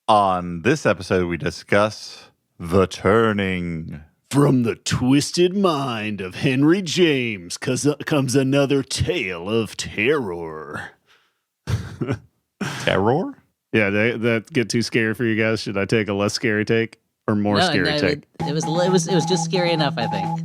On this episode, we discuss The Turning. From the twisted mind of Henry James comes another tale of terror. Terror? Yeah, that get too scary for you guys? Should I take a less scary take or more scary take? It was just scary enough, I think.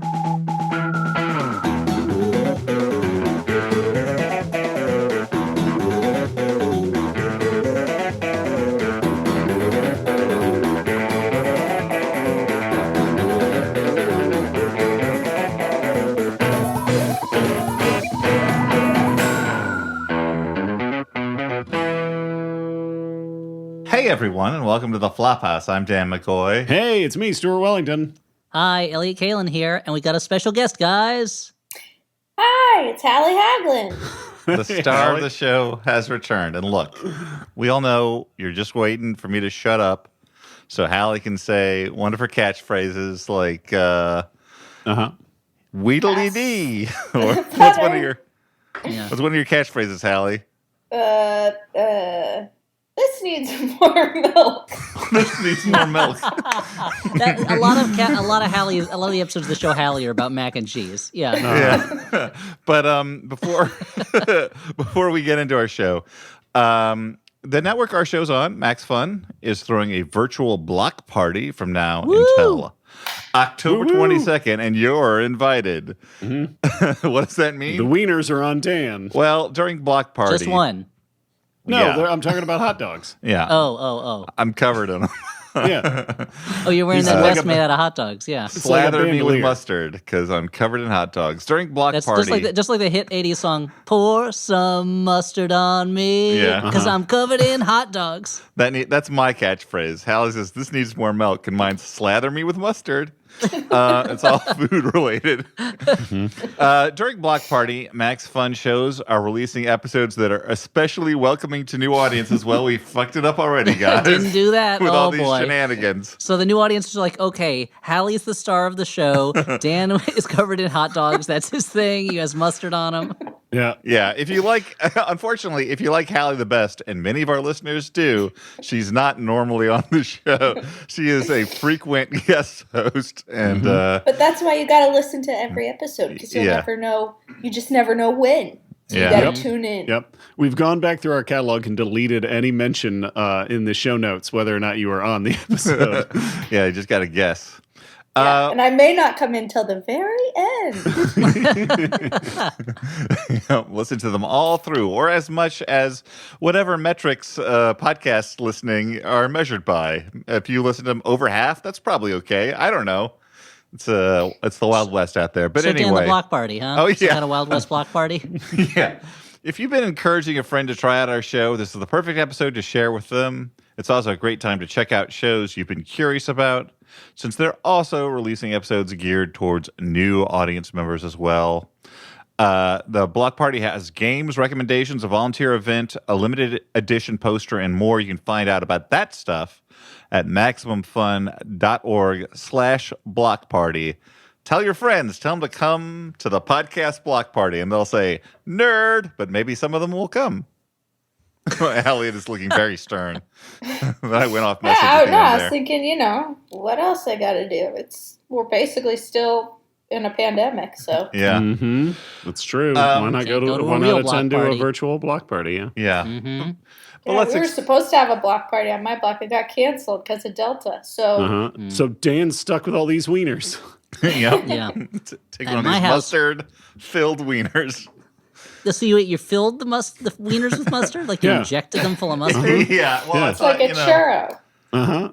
Hey everyone, and welcome to the Flophouse. I'm Dan McCoy. Hey, it's me, Stuart Wellington. Hi, Elliot Kalin here, and we got a special guest, guys. Hi, it's Hallie Haglin. The star of the show has returned. And look, we all know you're just waiting for me to shut up so Hallie can say one of her catchphrases like, Weedly-dee. Or what's one of your catchphrases, Hallie? This needs more milk. This needs more milk. A lot of the episodes of the show Hallie are about mac and cheese. Yeah. Yeah. But before we get into our show, the network our show's on, Max Fun, is throwing a virtual block party from now until October 22nd, and you're invited. Mm-hmm. What does that mean? The wieners are on Dan. Well, during block party. Just one. No, yeah. I'm talking about hot dogs. Yeah. Oh. I'm covered in them. Yeah. Oh, you're wearing that vest made out of hot dogs. Yeah. Slather me with bandolier. mustard because I'm covered in hot dogs. During block That's party. just like the hit 80s song, Pour Some Mustard on Me. Yeah. Because I'm covered in hot dogs. That's my catchphrase. Hallie says, this needs more milk, and mine's slather me with mustard. It's all food related. During Block Party, Max Fun shows are releasing episodes that are especially welcoming to new audiences. Well, we fucked it up already, guys. Didn't do that. With Oh, all these boy. shenanigans. So the new audience is like, okay, Hallie's the star of the show. Dan is covered in hot dogs. That's his thing. He has mustard on him. Yeah. Yeah, unfortunately, if you like Hallie the best, and many of our listeners do, she's not normally on the show. She is a frequent guest host, and But that's why you got to listen to every episode, because you'll never know. You just never know when. So you got to tune in. Yep. We've gone back through our catalog and deleted any mention in the show notes whether or not you were on the episode. yeah, you just got to guess. Yeah, and I may not come in till the very end. Listen to them all through, or as much as whatever metrics podcast listening are measured by. If you listen to them over half, that's probably okay. I don't know. It's the Wild West out there. But so anyway, Dan, the block party, huh? Oh, yeah. Some kind of Wild West block party. Yeah. If you've been encouraging a friend to try out our show, this is the perfect episode to share with them. It's also a great time to check out shows you've been curious about, since they're also releasing episodes geared towards new audience members as well. The Block Party has games, recommendations, a volunteer event, a limited edition poster, and more. You can find out about that stuff at MaximumFun.org/blockparty. Tell your friends, tell them to come to the podcast Block Party, and they'll say, nerd, but maybe some of them will come. Elliot is looking very stern. I went off message. I was there. thinking, what else I got to do? We're basically still in a pandemic, so. Yeah. Mm-hmm. That's true. Why not why not attend to a virtual block party? Yeah. Yeah. Mm-hmm. Well, we were supposed to have a block party on my block. It got canceled because of Delta. So, So Dan's stuck with all these wieners. Yep. Yeah. Take At one of my these house- mustard-filled wieners. So you filled the wieners with mustard? Like you injected them full of mustard? Yeah. Well, Yeah. I it's thought, like a churro. Uh-huh.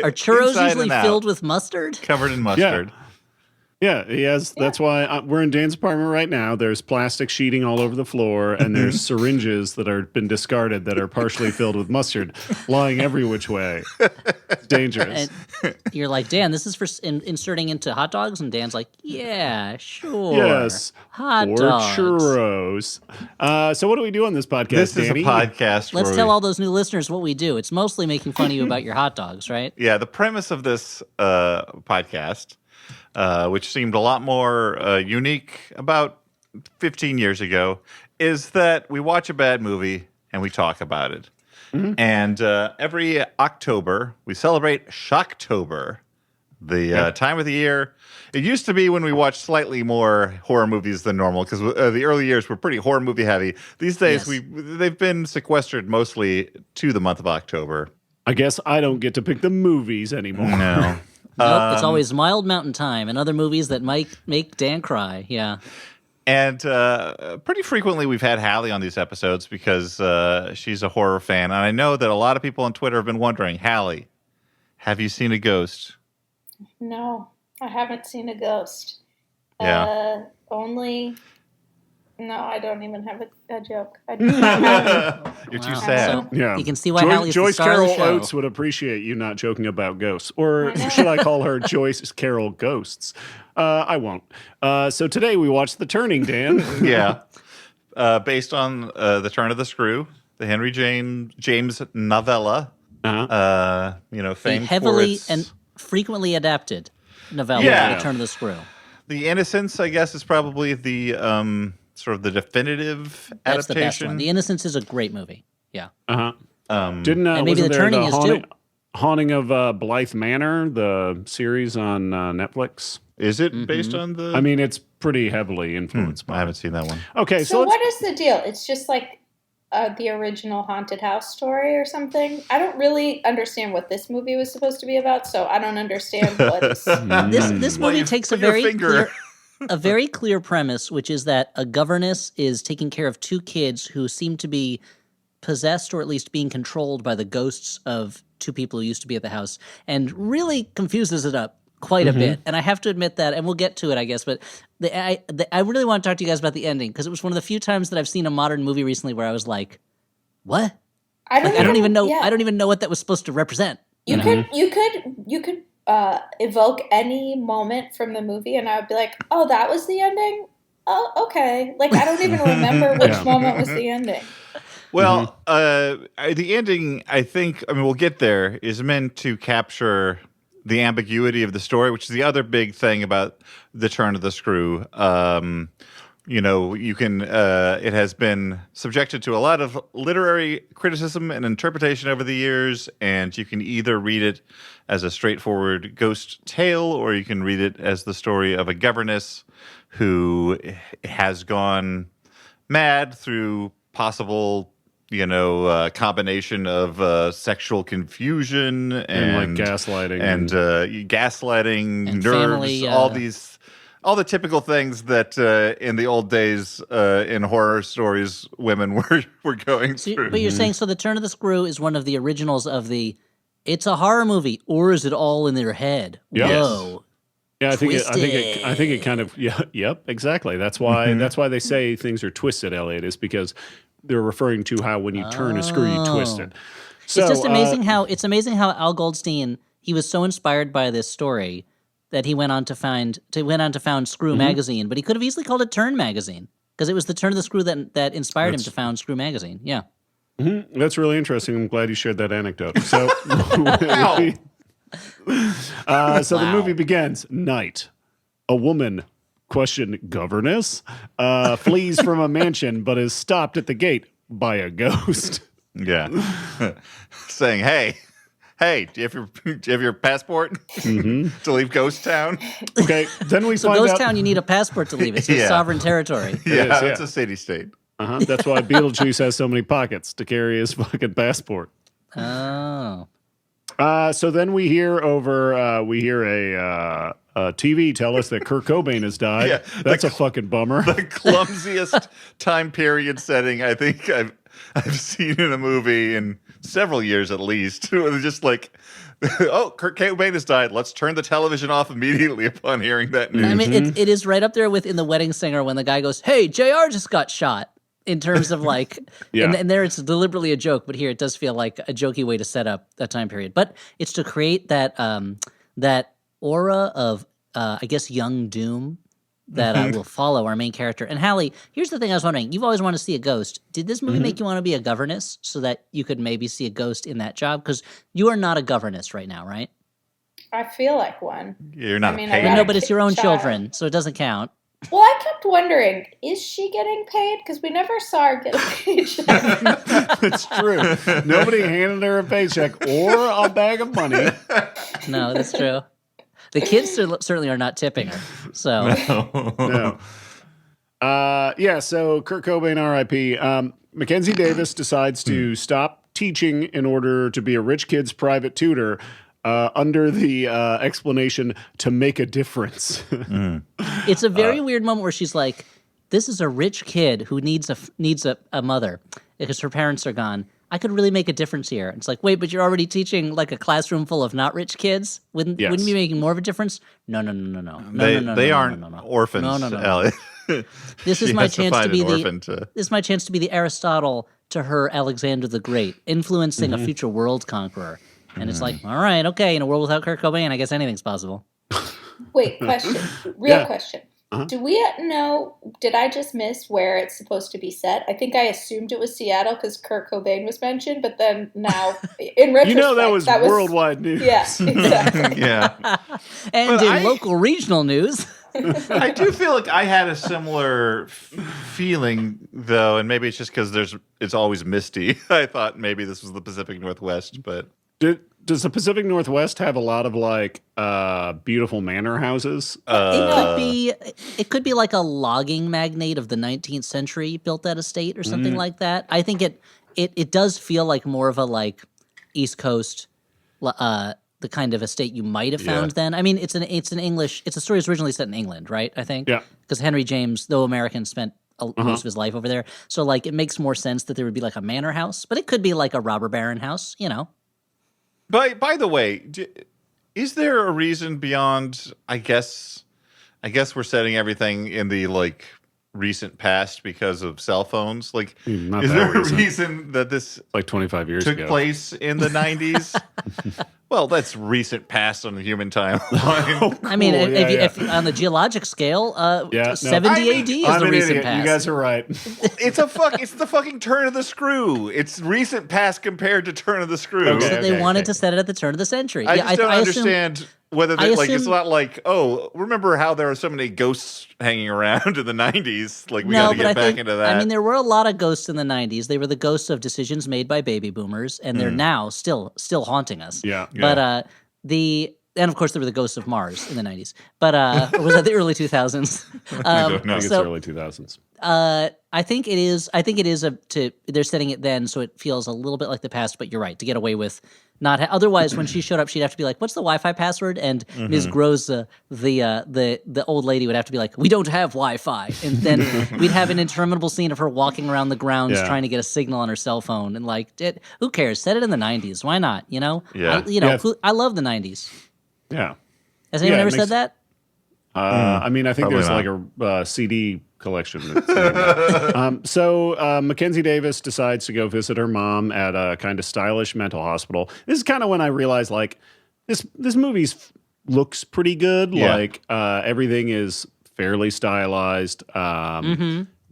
Are churros inside usually and out, filled with mustard? covered in mustard? Yeah, he has. That's why we're in Dan's apartment right now. There's plastic sheeting all over the floor, and there's syringes that are been discarded that are partially filled with mustard, lying every which way. It's dangerous. And you're like, Dan, this is for inserting into hot dogs? And Dan's like, yeah, sure. Yes, Hot or dogs. churros. So what do we do on this podcast, This is a Danny? podcast Let's where tell all those new listeners what we do. It's mostly making fun of you about your hot dogs, right? Yeah, the premise of this podcast, which seemed a lot more unique about 15 years ago, is that we watch a bad movie and we talk about it. And every October, we celebrate Shocktober, the time of the year. It used to be when we watched slightly more horror movies than normal, because the early years were pretty horror movie heavy. These days, they've been sequestered mostly to the month of October. I guess I don't get to pick the movies anymore. No. Nope, it's always Mild Mountain Time and other movies that might make Dan cry. Yeah. And pretty frequently we've had Hallie on these episodes because she's a horror fan. And I know that a lot of people on Twitter have been wondering, Hallie, have you seen a ghost? No, I haven't seen a ghost. Yeah. No, I don't even have a joke. You're too Wow. sad. So Yeah. you can see why Hallie's the Joyce star of the Carol show. Oates would appreciate you not joking about ghosts. Or should I call her Joyce Carol Ghosts? I won't. So today we watched The Turning, Dan. Yeah. Based on The Turn of the Screw, the Henry James novella. Uh-huh. A famed heavily for its... and frequently adapted novella, Yeah. The Turn of the Screw. The Innocents, I guess, is probably the sort of the definitive That's the best adaptation. one. The Innocents is a great movie. Yeah. Uh-huh. Um, Didn't And maybe wasn't The there Turning is too. Haunting of Blythe Manor, the series on Netflix? is it based on the... I mean, it's pretty heavily influenced I by. haven't seen that one. Okay, So let's, what is the deal? It's just like the original haunted house story or something? I don't really understand what this movie was supposed to be about, so I don't understand what is... This Well, movie you takes put your finger- a very clear premise, which is that a governess is taking care of two kids who seem to be possessed or at least being controlled by the ghosts of two people who used to be at the house, and really confuses it up quite a bit. And I have to admit that, and we'll get to it, I guess, but I really want to talk to you guys about the ending, because it was one of the few times that I've seen a modern movie recently where I was like, what? I don't even know. yeah. I don't even know what that was supposed to represent. You could evoke any moment from the movie, and I would be like, "Oh, that was the ending." Oh, okay. Like I don't even remember which moment was the ending. Well, the ending, I think, we'll get there, is meant to capture the ambiguity of the story, which is the other big thing about The Turn of the Screw. You can, it has been subjected to a lot of literary criticism and interpretation over the years, and you can either read it as a straightforward ghost tale, or you can read it as the story of a governess who has gone mad through possible combination of sexual confusion and like gaslighting and gaslighting, And nerves, family, all the typical things that in the old days in horror stories women were going through. But you're saying, so The Turn of the Screw is one of the originals of the, it's a horror movie, or is it all in their head? Yes. Whoa. Yeah, I think it kind of yep, exactly. That's why they say things are twisted, Elliot, is because they're referring to how when you turn a screw you twist it. So, It's just amazing how Al Goldstein, he was so inspired by this story that he went on to found Screw Magazine, but he could have easily called it Turn Magazine, because it was the Turn of the Screw that inspired him to found Screw Magazine. Yeah. that's really interesting. I'm glad you shared that anecdote. So so the movie begins. Night. A woman, governess, flees from a mansion but is stopped at the gate by a ghost. Yeah. Saying, hey, do you have your passport to leave Ghost Town? Okay, then we So find Ghost out. Town, you need a passport to leave. It's a Yeah. sovereign territory. Yeah, is, it's a city-state. That's why Beetlejuice has so many pockets to carry his fucking passport. Oh. So then we hear a TV tell us that Kurt Cobain has died. Yeah, That's a fucking bummer. The clumsiest time period setting I think I've seen in a movie in several years at least. It was just like, oh, Kurt Cobain has died. Let's turn the television off immediately upon hearing that news. I mean, it is right up there with In the Wedding Singer when the guy goes, "Hey, JR just got shot." In terms of like, Yeah. and there it's deliberately a joke, but here it does feel like a jokey way to set up that time period. But it's to create that that aura of I guess young doom that will follow our main character. And Hallie, here's the thing I was wondering: you've always wanted to see a ghost. Did this movie make you want to be a governess so that you could maybe see a ghost in that job? Because you are not a governess right now, right? I feel like one. You're not I mean, a I paid. got No, but it's your own child. children, so it doesn't count. Well, I kept wondering, is she getting paid? Because we never saw her get a paycheck. That's true. Nobody handed her a paycheck or a bag of money. No, that's true. The kids certainly are not tipping her. So No. Yeah, so Kurt Cobain, R.I.P. Mackenzie Davis decides to stop teaching in order to be a rich kid's private tutor under the explanation to make a difference. it's a very weird moment where she's like, "This is a rich kid who needs a mother because her parents are gone. I could really make a difference here." It's like, wait, but you're already teaching like a classroom full of not rich kids. Wouldn't you be making more of a difference? No. They aren't orphans, Elliot. This is my chance to be this is my chance to be the Aristotle to her Alexander the Great, influencing a future world conqueror. And it's like, all right, okay, in a world without Kurt Cobain, I guess anything's possible. Wait, question. Real question. Do we know, did I just miss where it's supposed to be set? I think I assumed it was Seattle because Kurt Cobain was mentioned, but then now, in retrospect, that was worldwide news. Yeah, exactly. Yeah. And in local regional news. I do feel like I had a similar feeling, though, and maybe it's just because it's always misty. I thought maybe this was the Pacific Northwest, but... Does the Pacific Northwest have a lot of like beautiful manor houses? It could be like a logging magnate of the 19th century built that estate or something like that. I think it does feel like more of a like East Coast, the kind of estate you might have found then. I mean, it's a story that's originally set in England, right? I think. Yeah. Because Henry James, though American, spent most of his life over there, so like it makes more sense that there would be like a manor house, but it could be like a robber baron house, you know. By the way, is there a reason beyond? I guess we're setting everything in the like recent past because of cell phones. Like, Not is that there reason. a reason that this Like 25 years took ago. place in the 90s? Well, that's recent past on the human timeline. I mean, Cool, if on the geologic scale, 70 AD is I'm the an recent idiot. past. You guys are right. It's the fucking turn of the screw. It's recent past compared to turn of the screw. Okay. So they wanted to set it at the turn of the century. I just don't assume- understand whether I they, like it's assume- not like, oh, remember how there are so many ghosts hanging around in the 90s? Like we got to but get back think, into that. I mean, there were a lot of ghosts in the 90s. They were the ghosts of decisions made by baby boomers, and they're now still haunting us. Yeah. But and of course there were the ghosts of Mars in the 90s. But or was that the early 2000s? I don't know. I think it's so- early 2000s. I think it is. They're setting it then, so it feels a little bit like the past. But you're right, to get away with not. Otherwise, when she showed up, she'd have to be like, "What's the Wi-Fi password?" And Ms. Gross, the old lady, would have to be like, "We don't have Wi-Fi." And then we'd have an interminable scene of her walking around the grounds Yeah. trying to get a signal on her cell phone. And like, who cares? Set it in the 90s. Why not? You know? Yeah. I love the 90s. Yeah. Has anyone Yeah, ever it said makes- that? I mean, I think Probably there's like a CD collection. So Mackenzie Davis decides to go visit her mom at a kind of stylish mental hospital. This is kind of when I realized like this movie looks pretty good. Yeah. Like everything is fairly stylized.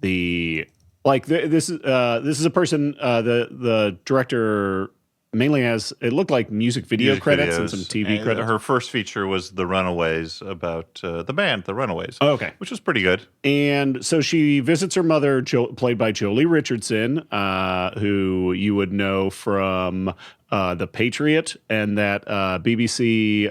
This is a person. The director mainly has, it looked like music video Music credits videos. and some TV And credits. Her first feature was The Runaways, about the band The Runaways. Oh, okay. Which was pretty good. And so she visits her mother, played by Jolie Richardson, who you would know from The Patriot and that BBC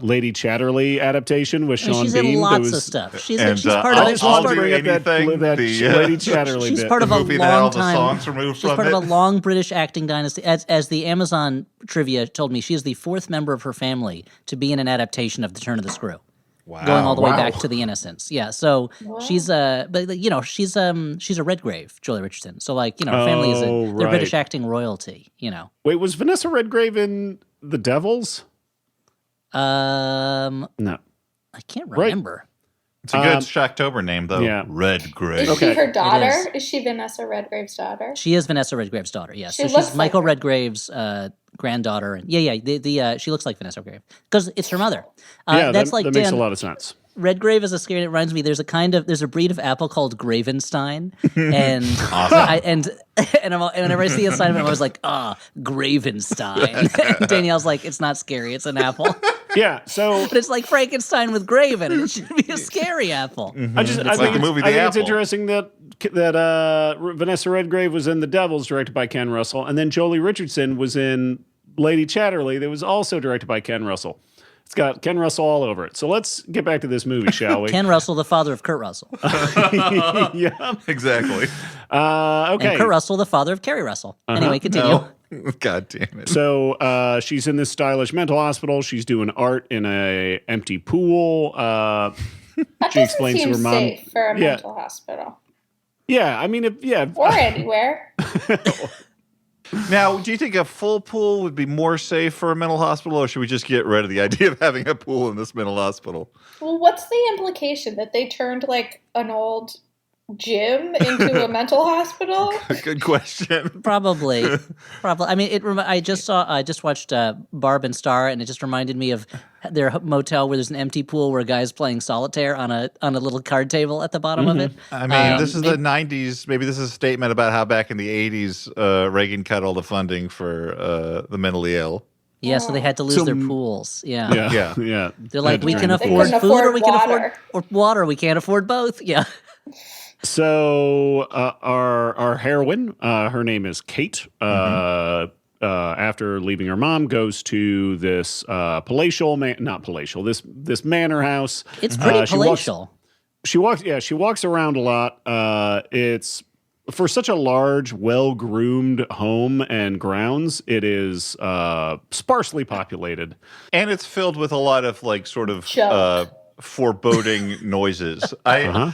Lady Chatterley adaptation with And Sean she's Bean. in that lots was- of stuff. She's and, part I'll- of I just want I'll to do bring up that anything, Lady Chatterley she's bit. part of a movie that all long the time. songs removed She's from part it. of a long British acting dynasty. As the Amazon trivia told me, she is the fourth member of her family to be in an adaptation of The Turn of the Screw. Wow. Going all the way Wow. back to The Innocents. Yeah, so she's but you know, she's a Redgrave, Jolie Richardson. So like, you know, her family is Oh, they're right. British acting royalty, you know. Wait, was Vanessa Redgrave in The Devils? No. I can't Right. remember. It's a good Shocktober name, though. yeah. Redgrave. Is Okay. she her daughter? is. Is she Vanessa Redgrave's daughter? She is Vanessa Redgrave's daughter. Yes, She so looks she's like Michael her. Redgrave's granddaughter. And she looks like Vanessa Redgrave because it's her mother. Yeah, that's that, like that makes a Dan, lot of sense. Redgrave is a scary. It reminds me. There's a breed of apple called Gravenstein, and and whenever I see a sign of it, I'm always like, Gravenstein. Danielle's like, it's not scary. It's an apple. Yeah, so But it's like Frankenstein with grave in it. It should be a scary apple. I It's think like the movie The I think it's Apple. interesting that Vanessa Redgrave was in The Devils, directed by Ken Russell, and then Jolie Richardson was in Lady Chatterley, that was also directed by Ken Russell. It's got Ken Russell all over it. So let's get back to this movie, shall we? Ken Russell, the father of Kurt Russell. Yeah. Exactly. Okay. And Kurt Russell, the father of Kerry Russell. Anyway, continue. No. God damn it. So she's in this stylish mental hospital. She's doing art in a empty pool. That She doesn't explains to seem her mom- safe for a Yeah. mental hospital. Yeah, I mean, Or anywhere. Now, do you think a full pool would be more safe for a mental hospital, or should we just get rid of the idea of having a pool in this mental hospital? Well, what's the implication? That they turned like an old gym into a mental hospital? Good question. Probably. I mean, I just watched Barb and Star, and it just reminded me of their motel where there's an empty pool where a guy's playing solitaire on a little card table at the bottom of it. I mean, this is the 90s. Maybe this is a statement about how back in the 80s, Reagan cut all the funding for the mentally ill. Yeah, so they had to lose So- their pools. Yeah. yeah. Yeah. They're like, we can They afford couldn't food or afford we can afford water. or water. We can't afford both. Yeah. So our heroine, her name is Kate. After leaving her mom, goes to this this manor house. It's pretty She walks- palatial. She walks around a lot. It's for such a large, well-groomed home and grounds. It is sparsely populated. And it's filled with a lot of like sort of Junk. foreboding noises. I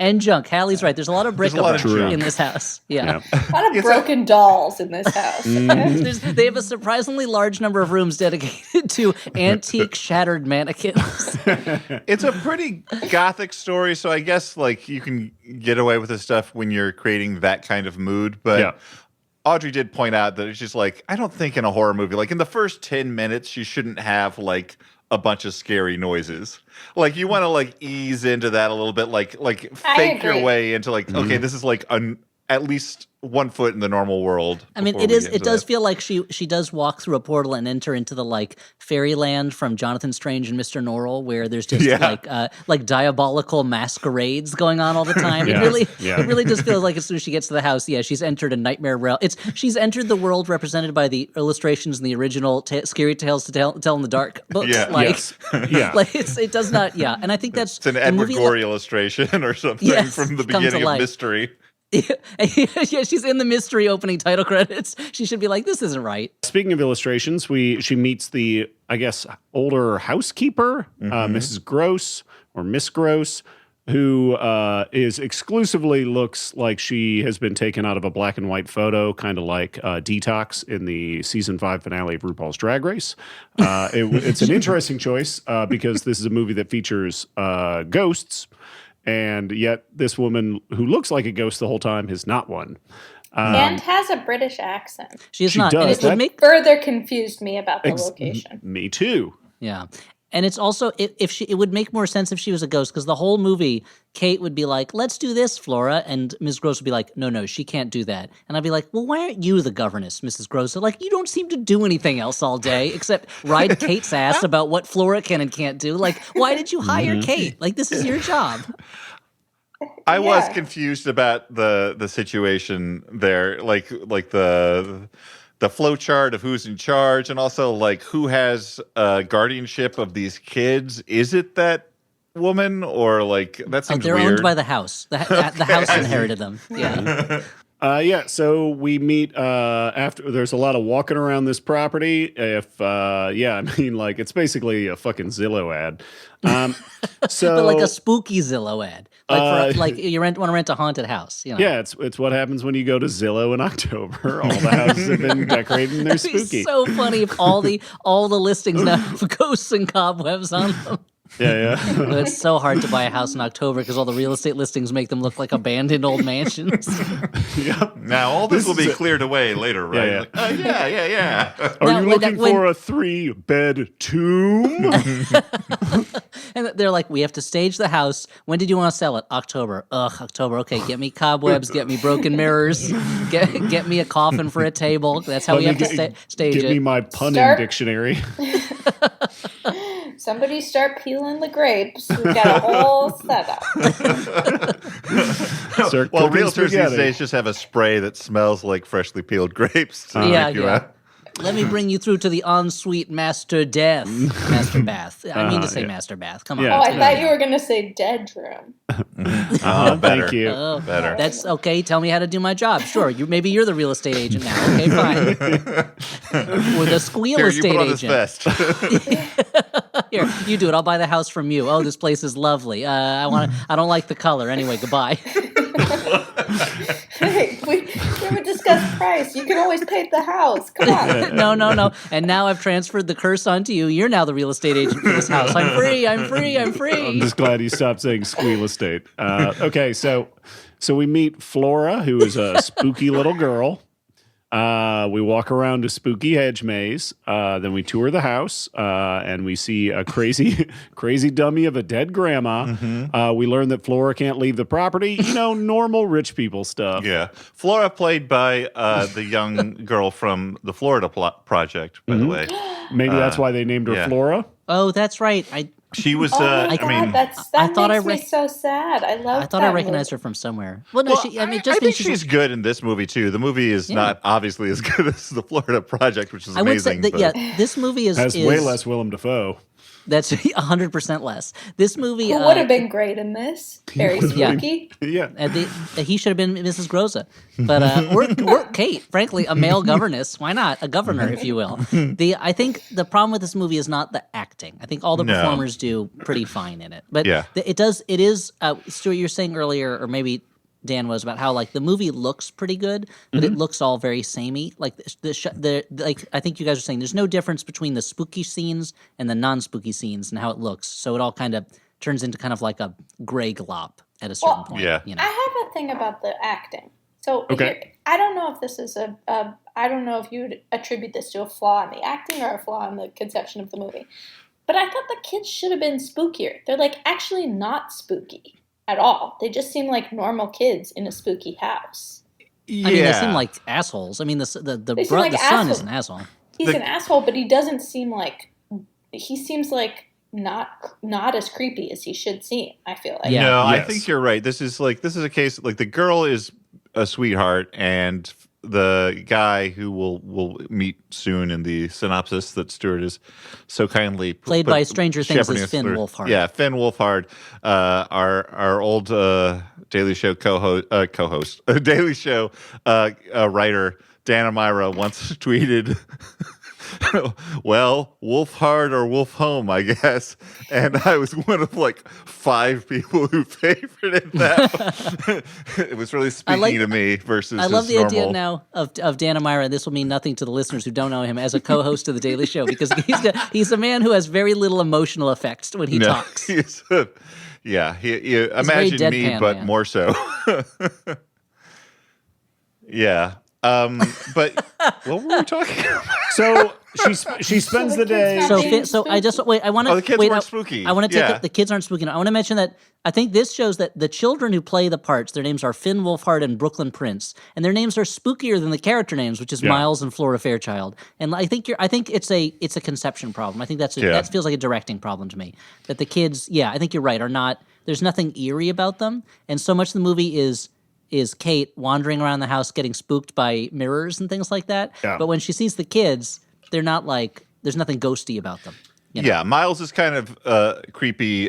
And junk. Hallie's right. There's a lot of There's a lot bric-a-brac of in this house. Yeah. A lot of It's broken dolls in this house. They have a surprisingly large number of rooms dedicated to antique shattered mannequins. it's a pretty gothic story, so I guess like you can get away with this stuff when you're creating that kind of mood. But Yeah. Audrey did point out that it's just like, I don't think in a horror movie, like in the first 10 minutes, you shouldn't have like a bunch of scary noises. Like you want to like ease into that a little bit, like I fake your agree. way into like, okay, this is like at least 1 foot in the normal world. I mean, before it we is. get It into does that. feel like she does walk through a portal and enter into the like fairyland from Jonathan Strange and Mr. Norrell, where there's just Yeah. like diabolical masquerades going on all the time. Yeah, It yeah. really does feel like as soon as she gets to the house, yeah, she's entered a nightmare realm. She's entered the world represented by the illustrations in the original Scary Tales to Tell in the Dark books. Yeah. Like, Yes. Yeah. like it does not. Yeah, and I think that's It's an the Edward movie Gorey illustration or something Yes, from the come to beginning of life. Mystery. Yeah, she's in the mystery opening title credits. She should be like, this isn't right. Speaking of illustrations, she meets the, I guess, older housekeeper, Mrs. Gross or Miss Gross, who is exclusively looks like she has been taken out of a black and white photo, kind of like Detox in the season 5 finale of RuPaul's Drag Race. It's an interesting choice because this is a movie that features ghosts, and yet this woman who looks like a ghost the whole time is not one. And has a British accent. She is She not. And does. it would That- make Further confused me about the location. Me too. Yeah. And it's also it would make more sense if she was a ghost, because the whole movie, Kate would be like, "Let's do this, Flora," and Ms. Gross would be like, "No, she can't do that." And I'd be like, "Well, why aren't you the governess, Mrs. Gross? Like, you don't seem to do anything else all day except ride Kate's ass about what Flora can and can't do. Like, why did you hire Kate? Like, this is your job." I was Yeah. confused about the situation there, like the flow chart of who's in charge, and also like who has guardianship of these kids. Is it that woman, or like that Oh, seems they're weird? owned by the house. The house inherited them. Yeah. So we meet after there's a lot of walking around this property. It's basically a fucking Zillow ad. So But like a spooky Zillow ad. Like you want to rent a haunted house. You know? yeah, it's what happens when you go to Zillow in October. All the houses have been decorated and they're It'd be spooky. so funny if all the listings now have ghosts and cobwebs on them. Yeah. But it's so hard to buy a house in October because all the real estate listings make them look like abandoned old mansions. Yeah. Now all this will be is a- cleared away later, right? Yeah. Like, yeah. Are Now, you when- looking when- for a 3-bed tomb? And they're like, we have to stage the house. When did you want to sell it? October. Ugh, October. Okay, get me cobwebs, get me broken mirrors, get me a coffin for a table. That's how we have to stage Give it. me my punning Start- dictionary. Somebody start peeling the grapes. We've got a whole setup. Start Well, cooking realtors these spaghetti. days just have a spray that smells like freshly peeled grapes. To Yeah, freak you yeah. out. Let me bring you through to the ensuite master death. Master bath. I mean to say yeah. master bath. Come on. Yeah. Oh, I thought you were going to say dead room. Oh, better. Thank you. Oh, Better. That's okay. Tell me how to do my job. Sure. Maybe you're the real estate agent now. Okay, fine. Or the squeal Here, you estate put on this agent. vest. Here, you do it. I'll buy the house from you. Oh, this place is lovely. I don't like the color. Anyway, goodbye. Hey, we haven't discussed price. You can always paint the house. Come on. No. And now I've transferred the curse onto you. You're now the real estate agent for this house. I'm free. I'm just glad you stopped saying squeal estate. Okay, so we meet Flora, who is a spooky little girl. We walk around a spooky hedge maze. Then we tour the house, and we see a crazy dummy of a dead grandma. Mm-hmm. We learn that Flora can't leave the property. Normal rich people stuff. Yeah. Flora played by the young girl from the Florida Project, by the way. Maybe that's why they named her yeah. Flora. Oh, that's right. She was, Oh my I God, mean, that I thought makes I me so sad. I love. I thought I recognized her from somewhere. Well, no, well, she. I mean, I just think she's she's good in this movie, too. The movie is not obviously as good as the Florida Project, which is I would say amazing. that, but- yeah, this movie is Has way less Willem Dafoe. That's 100% less. This movie Who would have been great in this? Very Yeah. spooky. Yeah. he should have been Mrs. Groza, but or Kate. Frankly, a male governess. Why not a governor, if you will? I think the problem with this movie is not the acting. I think all the No. performers do pretty fine in it, but Yeah. it is. Stuart, you were saying earlier, or maybe Dan was, about how like the movie looks pretty good, but it looks all very samey. Like like I think you guys are saying, there's no difference between the spooky scenes and the non-spooky scenes and how it looks. So it all kind of turns into kind of like a gray glop at a certain Well, point. Yeah. You know? I have a thing about the acting. So Okay. I don't know if this is I don't know if you would attribute this to a flaw in the acting or a flaw in the conception of the movie. But I thought the kids should have been spookier. They're like actually not spooky at all. They just seem like normal kids in a spooky house. yeah. I mean, they seem like assholes. I mean, the seem like the son assholes. is an asshole. He's an asshole, but he doesn't seem like he seems like not as creepy as he should seem, I feel like. Yeah. No, I Yes. think you're right. This is a case like the girl is a sweetheart, and the guy who we'll meet soon in the synopsis that Stuart is so kindly Played by Stranger Things shepherding as us Finn through. Wolfhard. Yeah, Finn Wolfhard, our old Daily Show co-host, Daily Show writer Dan Amira once tweeted, well, Wolfhard or Wolf Home, I guess. And I was one of like 5 people who favorited that. It was really speaking to me versus I love his the normal. idea now of Dan Amira. This will mean nothing to the listeners who don't know him as a co-host of the Daily Show, because he's a man who has very little emotional effect when he talks. He's yeah, he very imagine me, deadpan, but man. more so. Yeah. But what were we talking about? So she spends the day. kids So, not being so I just wait. I want to. Oh, the kids wait, weren't spooky. I want to take Yeah. it. The kids aren't spooky. I want to mention that I think this shows that the children who play the parts, their names are Finn Wolfhard and Brooklyn Prince, and their names are spookier than the character names, which is Yeah. Miles and Flora Fairchild. And I think it's a conception problem. I think Yeah. that feels like a directing problem to me. That the kids, yeah, I think you're right, are not. There's nothing eerie about them, and so much of the movie is Kate wandering around the house getting spooked by mirrors and things like that. Yeah. But when she sees the kids, they're not like, there's nothing ghosty about them. You know? Yeah, Miles is kind of creepy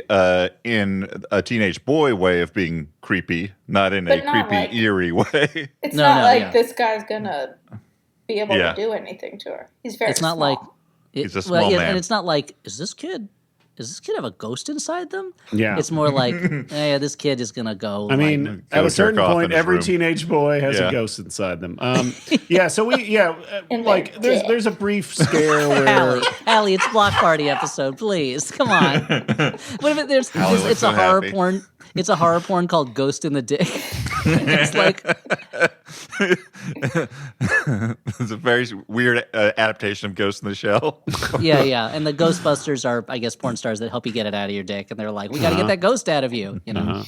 in a teenage boy way of being creepy, not in But a not creepy, like- eerie way. It's No, not no, like yeah. this guy's gonna be able Yeah. to do anything to her. He's very It's not small. like He's a small man. and it's not like, does this kid have a ghost inside them? Yeah. It's more like, yeah, this kid is gonna go. I like- mean, Go at a jerk certain off in point, his every room. teenage boy has Yeah. a ghost inside them. Yeah, so And like they're there's a brief scare where Allie, it's Block Party episode, please, come on. What if Allie looks it's a so horror happy. porn? It's a horror porn called Ghost in the Dick. It's like, It's a very weird adaptation of Ghost in the Shell. yeah, and the Ghostbusters are, I guess, porn stars that help you get it out of your dick, and they're like, we got to get that ghost out of you, you know.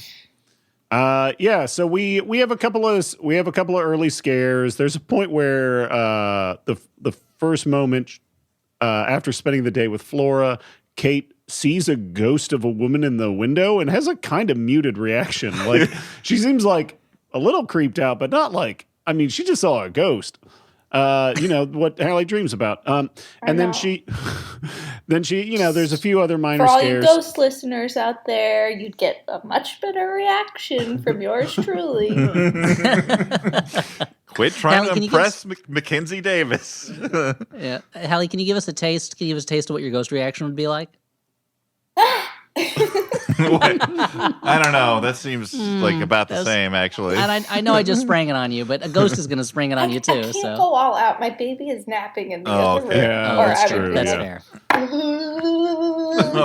yeah, so we have a couple of early scares. There's a point where the first moment after spending the day with Flora, Kate sees a ghost of a woman in the window and has a kind of muted reaction. Like she seems like a little creeped out, but not like, I mean, she just saw a ghost. What Hallie dreams about. And then she, there's a few other minor For all scares. you ghost listeners out there, you'd get a much better reaction from yours truly. Quit trying Hallie, to impress Mackenzie Davis. Yeah, Hallie, can you give us a taste? Can you give us a taste of what your ghost reaction would be like? I don't know. That seems like about the same, actually. And I know I just sprang it on you, but a ghost is going to spring it on you too. I can't So go all out. My baby is napping in the other room. Yeah, oh, that's that's true. That's Yeah. fair.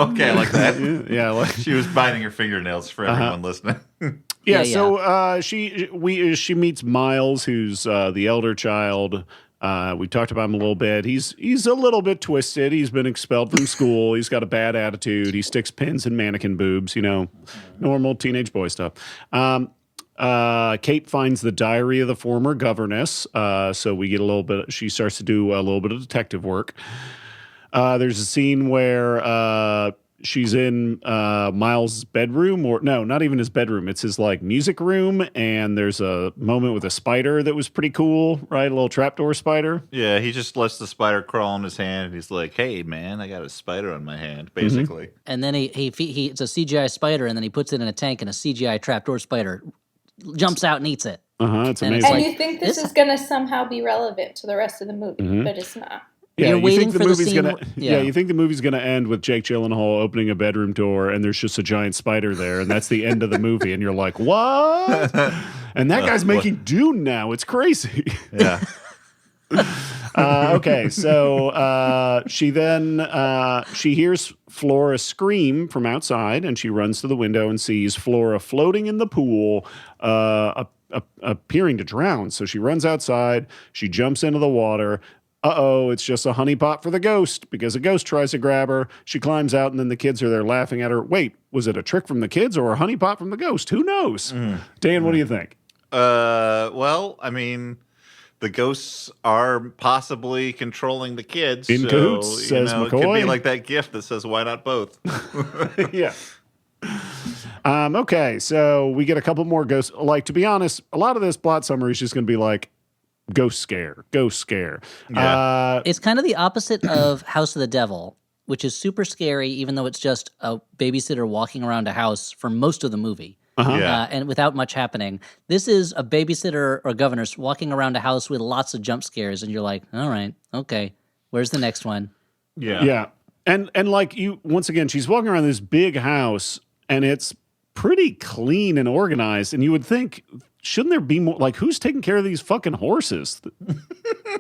Okay, like that. Yeah, like, She was biting her fingernails for everyone listening. yeah. Yeah, So she meets Miles, who's the elder child. We talked about him a little bit. He's a little bit twisted. He's been expelled from school. He's got a bad attitude. He sticks pins in mannequin boobs. Normal teenage boy stuff. Kate finds the diary of the former governess. So we get a little bit. She starts to do a little bit of detective work. There's a scene where she's in Miles' bedroom, or no, not even his bedroom. It's his like music room, and there's a moment with a spider that was pretty cool, right? A little trapdoor spider. Yeah, he just lets the spider crawl in his hand, and he's like, "Hey, man, I got a spider on my hand." Basically, And then he it's a CGI spider, and then he puts it in a tank, and a CGI trapdoor spider jumps out and eats it. It's And amazing. it's And like, you think this this- is going to somehow be relevant to the rest of the movie, but it's not. Yeah, You're you waiting think the for the movie's scene gonna? where- Yeah. yeah. You think the movie's gonna end with Jake Gyllenhaal opening a bedroom door, and there's just a giant spider there, and that's the end of the movie, and you're like, what? And that guy's making Dune now. It's crazy. yeah. Okay, so she hears Flora scream from outside, and she runs to the window and sees Flora floating in the pool, appearing to drown. So she runs outside. She jumps into the water. It's just a honeypot for the ghost, because a ghost tries to grab her. She climbs out, and then the kids are there laughing at her. Wait, was it a trick from the kids or a honeypot from the ghost? Who knows? Dan, what do you think? Well, I mean, the ghosts are possibly controlling the kids. In so, cahoots, says it could be McCoy. like that gift that says, "Why not both?" Yeah. Okay, so we get a couple more ghosts. Like, to be honest, a lot of this plot summary is just going to be like, ghost scare, ghost scare. Yeah. It's kind of the opposite of House of the Devil, which is super scary, even though it's just a babysitter walking around a house for most of the movie. Yeah. And without much happening. This is a babysitter or governess walking around a house with lots of jump scares, and you're like, all right, okay, where's the next one? Yeah. Yeah. And like you, once again, she's walking around this big house, and it's pretty clean and organized. And you would think, shouldn't there be more? Like, who's taking care of these fucking horses?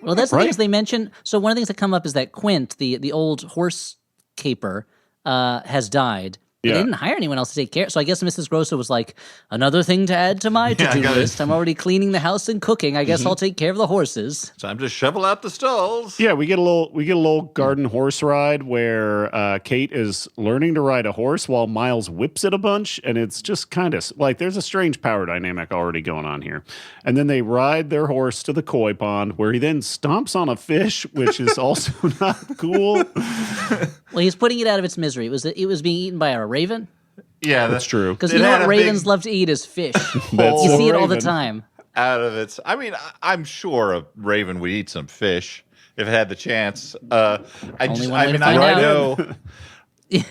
Well, that's the Right? things they mention. So one of the things that come up is that Quint, the old horse caper, has died. But Yeah. They didn't hire anyone else to take care. So I guess Mrs. Grosso was like, another thing to add to my Yeah, I to-do got it. list. I'm already cleaning the house and cooking. I guess I'll take care of the horses. Time to shovel out the stalls. Yeah, we get a little garden horse ride where Kate is learning to ride a horse while Miles whips it a bunch, and it's just kind of like there's a strange power dynamic already going on here. And then they ride their horse to the koi pond, where he then stomps on a fish, which is also not cool. Well, he's putting it out of its misery. It was being eaten by a raven. Yeah, That's true. Because It you know had what a ravens big love to eat is fish. That's You a see it all the raven. time. out of its. I mean, I'm sure a raven would eat some fish if it had the chance. Only one way to I find out. know.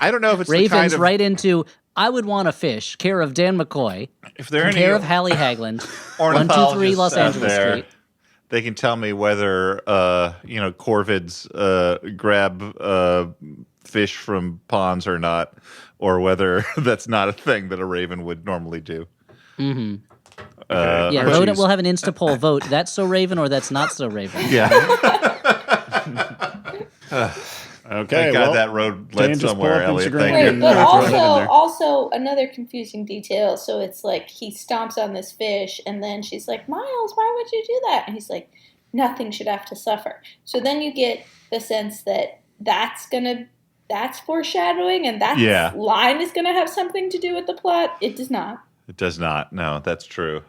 I don't know if it's the Ravens kind of right into, I would want a fish, care of Dan McCoy, if there are any care of Hallie Hagland, 123 ornithologists Los out Angeles there, Street. they can tell me whether corvids grab fish from ponds or not, or whether that's not a thing that a raven would normally do. Mm-hmm. Uh, Yeah, Archie's- we'll have an Insta poll vote. That's so Raven or that's not so Raven. Yeah, Okay, thank God well, that road Dan, led just somewhere, pull up Elliot. Instagram Thank Wait, you. and but throw it in there. also another confusing detail. So it's like he stomps on this fish, and then she's like, "Miles, why would you do that?" And he's like, "Nothing should have to suffer." So then you get the sense that that's foreshadowing, and that Yeah. line is gonna have something to do with the plot. It does not. It does not. No, that's true.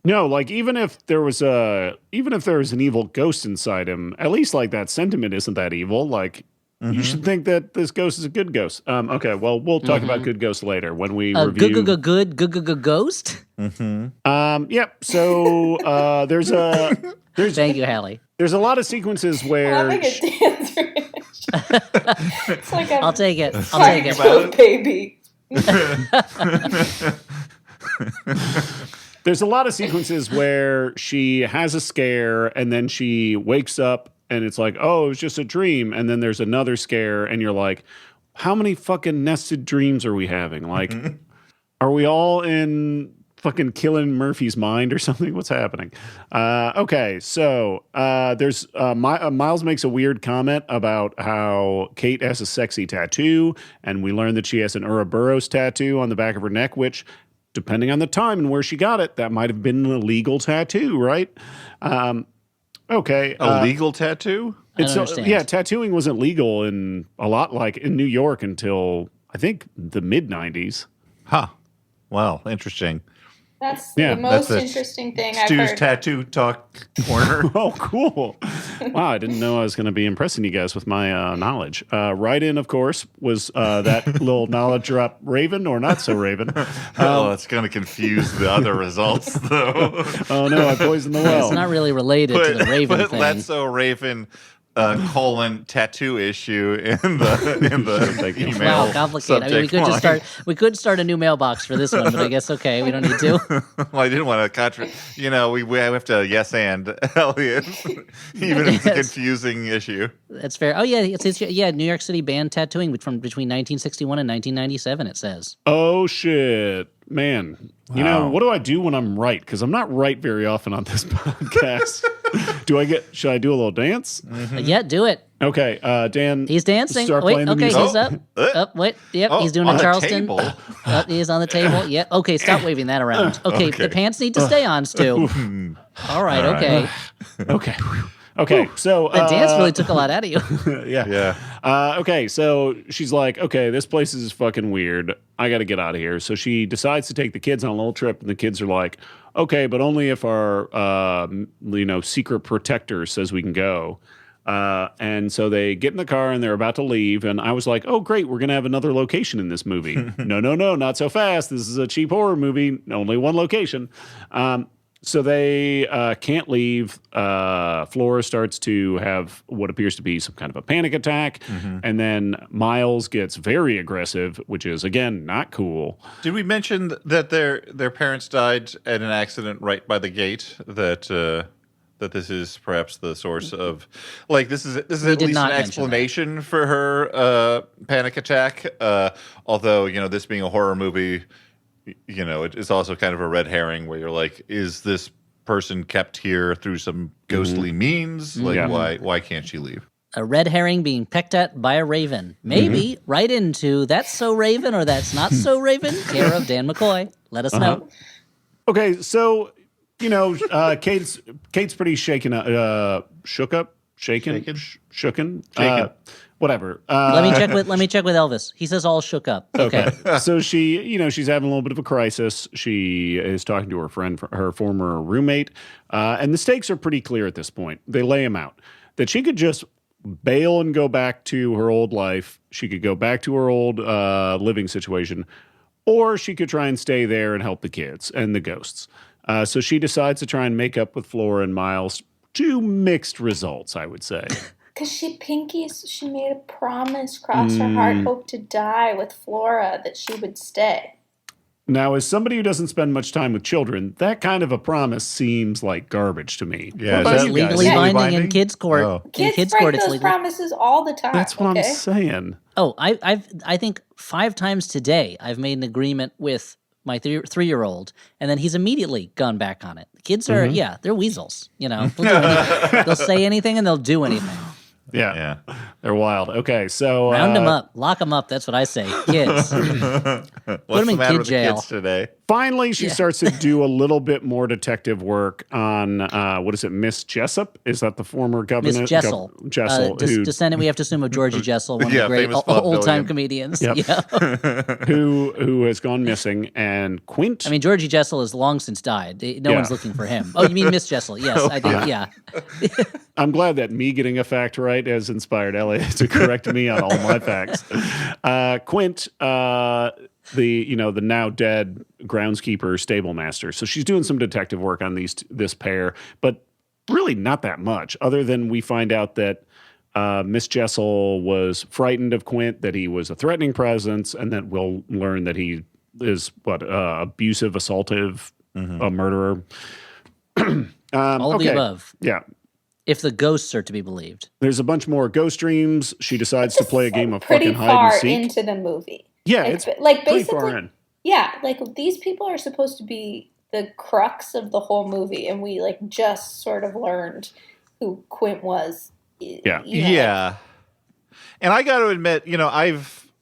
No, like even if there was an evil ghost inside him, at least like that sentiment isn't that evil. Like You should think that this ghost is a good ghost. Okay, well, we'll talk about good ghosts later when we A review. good ghost? Yep. So there's Thank you, Hallie. there's a lot of sequences where Having a dance reaction. It's like I'm I'll take it. I'll trying take to it. kill a baby. there's a lot of sequences where she has a scare and then she wakes up and it's like, oh, it was just a dream. And then there's another scare and you're like, how many fucking nested dreams are we having? Like, are we all in fucking Killing Murphy's mind or something? What's happening? Okay, so there's Miles makes a weird comment about how Kate has a sexy tattoo, and we learn that she has an Ouroboros tattoo on the back of her neck, which, depending on the time and where she got it, that might have been an illegal tattoo, right? Okay. A legal tattoo? I don't understand. Yeah, tattooing wasn't legal in New York until I think the mid 90s. Huh. Well, interesting. That's Yeah, the most that's a interesting thing I've Stu's heard. tattoo talk corner. Oh, cool. Wow, I didn't know I was going to be impressing you guys with my knowledge. Right in, of course, was that little knowledge drop Raven or not so Raven. Oh, it's going to confuse the other results, though. Oh, no, I poisoned the well. It's not really related to the Raven put thing. That's so Raven colon tattoo issue in the email. Wow, complicated. I mean, we could start a new mailbox for this one, but I guess okay, we don't need to. Well, I didn't want to we have to yes and Elliot, even if it's a Yes. confusing issue. That's fair. Oh yeah, it's New York City banned tattooing from between 1961 and 1997. It says. Oh, shit. Man, you know, Wow. what do I do when I'm right? Because I'm not right very often on this podcast. Should I do a little dance? Yeah, do it. Okay, Dan. He's dancing. Start Wait, playing the okay, music. he's up. Up, wait. Yep, Oh, he's doing on a the Charleston. table. He's on the table. Yep. Okay, stop waving that around. Okay, Okay. the pants need to stay on, Stu. All right, okay. Okay. Okay, so The dance really took a lot out of you. yeah. Yeah. Okay, so she's like, okay, this place is fucking weird. I got to get out of here. So she decides to take the kids on a little trip, and the kids are like, okay, but only if our secret protector says we can go. And so they get in the car and they're about to leave. And I was like, oh, great, we're going to have another location in this movie. No, not so fast. This is a cheap horror movie, only one location. So they can't leave. Flora starts to have what appears to be some kind of a panic attack. And then Miles gets very aggressive, which is, again, not cool. Did we mention that their parents died at an accident right by the gate? That this is perhaps the source of, like, this is at did least not an mention explanation for her panic attack. Although this being a horror movie, it's also kind of a red herring where you're like, is this person kept here through some ghostly means? Like, Yeah. why can't she leave? A red herring being pecked at by a raven. Maybe right into That's So Raven or That's Not So Raven, care of Dan McCoy. Let us know. Okay, so Kate's pretty shaken up, shooken, whatever. Let me check with Elvis. He says all shook up. Okay. So she's having a little bit of a crisis. She is talking to her friend, her former roommate, and the stakes are pretty clear at this point. They lay him out that she could just bail and go back to her old life. She could go back to her old living situation, or she could try and stay there and help the kids and the ghosts. So she decides to try and make up with Flora and Miles. Two mixed results, I would say. Because she made a promise, crossed her heart, hoped to die with Flora that she would stay. Now, as somebody who doesn't spend much time with children, that kind of a promise seems like garbage to me. Yeah, But is it's that legally legally binding in kids' court. Oh. In Kids kids' break court, it's those legal. promises all the time. That's what okay? I'm saying. Oh, I think 5 times today I've made an agreement with my 3-year-old, and then he's immediately gone back on it. The kids are, they're weasels. They'll do anything. They'll say anything and they'll do anything. Yeah. Yeah. They're wild. Okay, so Round them up, lock them up. That's what I say. Kids. What's them the in matter kid with jail. the kids today? finally she starts to do a little bit more detective work on what is it, Miss Jessup? Is that the former governor? Miss Jessel. Jessel, who, Descendant, we have to assume, of Georgie Jessel, one of Yeah, the great famous old-time vaudevillian. comedians. Yep. Yeah. who has gone missing, and Quint. I mean, Georgie Jessel has long since died. No Yeah. one's looking for him. Oh, you mean Miss Jessel? Yes, I think, yeah. I'm glad that me getting a fact right has inspired Elliot to correct me on all my facts. Quint, the now dead groundskeeper stable master. So she's doing some detective work on this pair, but really not that much, other than we find out that Miss Jessel was frightened of Quint, that he was a threatening presence, and that we'll learn that he is abusive, assaultive, a murderer. All of the above. Yeah. If the ghosts are to be believed. There's a bunch more ghost dreams. She decides to play a game of pretty fucking hide and far seek. into the movie. Yeah, it's like pretty basically far in. Yeah, like these people are supposed to be the crux of the whole movie, and we like just sort of learned who Quint was. Yeah. Yeah. And I got to admit,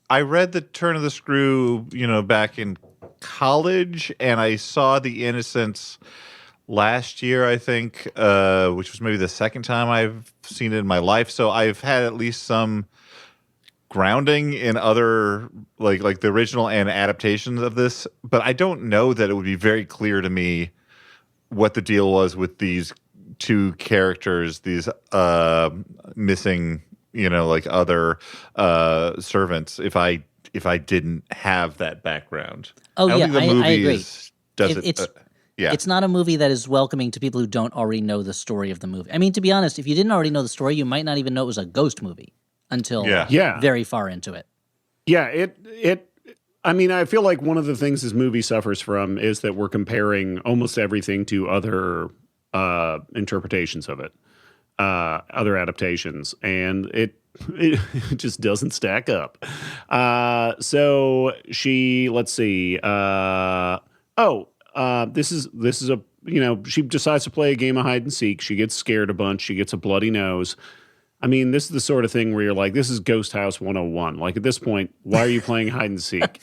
I read The Turn of the Screw, back in college, and I saw The Innocents last year, I think, which was maybe the second time I've seen it in my life. So I've had at least some grounding in other like the original and adaptations of this, but I don't know that it would be very clear to me what the deal was with these two characters, these missing, other servants, if I didn't have that background. Oh, I yeah, don't think the movie I agree. does it. Yeah. It's not a movie that is welcoming to people who don't already know the story of the movie. I mean, to be honest, if you didn't already know the story, you might not even know it was a ghost movie until very far into it. Yeah, I mean, I feel like one of the things this movie suffers from is that we're comparing almost everything to other interpretations of it, other adaptations, and it just doesn't stack up. So let's see. This is a, she decides to play a game of hide and seek. She gets scared a bunch. She gets a bloody nose. I mean, this is the sort of thing where you're like, this is Ghost House 101. Like, at this point, why are you playing hide and seek?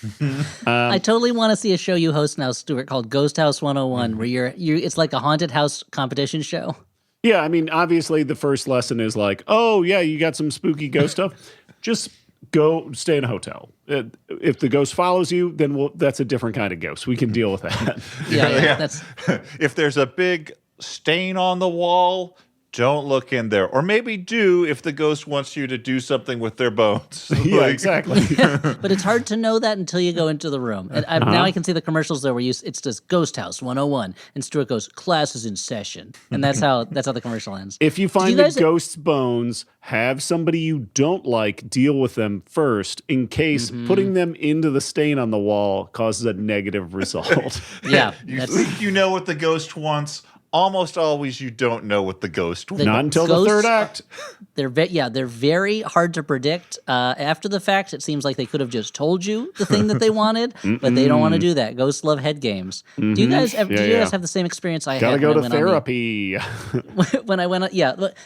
I totally want to see a show you host now, Stuart, called Ghost House 101, where it's like a haunted house competition show. Yeah, I mean, obviously the first lesson is like, oh, yeah, you got some spooky ghost stuff. Just go stay in a hotel. If the ghost follows you, then that's a different kind of ghost. We can deal with that. Yeah. That's if there's a big stain on the wall, don't look in there. Or maybe do if the ghost wants you to do something with their bones. Yeah, exactly. But it's hard to know that until you go into the room. And now I can see the commercials there where it's just Ghost House 101, and Stuart goes, "Class is in session," and that's how the commercial ends. If you find the ghost's bones, have somebody you don't like deal with them first, in case putting them into the stain on the wall causes a negative result. Yeah, you think you know what the ghost wants. Almost always, you don't know what the ghost wants. Not until the third act. They're very hard to predict. After the fact, it seems like they could have just told you the thing that they wanted, but they don't want to do that. Ghosts love head games. Do you guys? Do you guys have the same experience I had? Gotta go to therapy. When I went,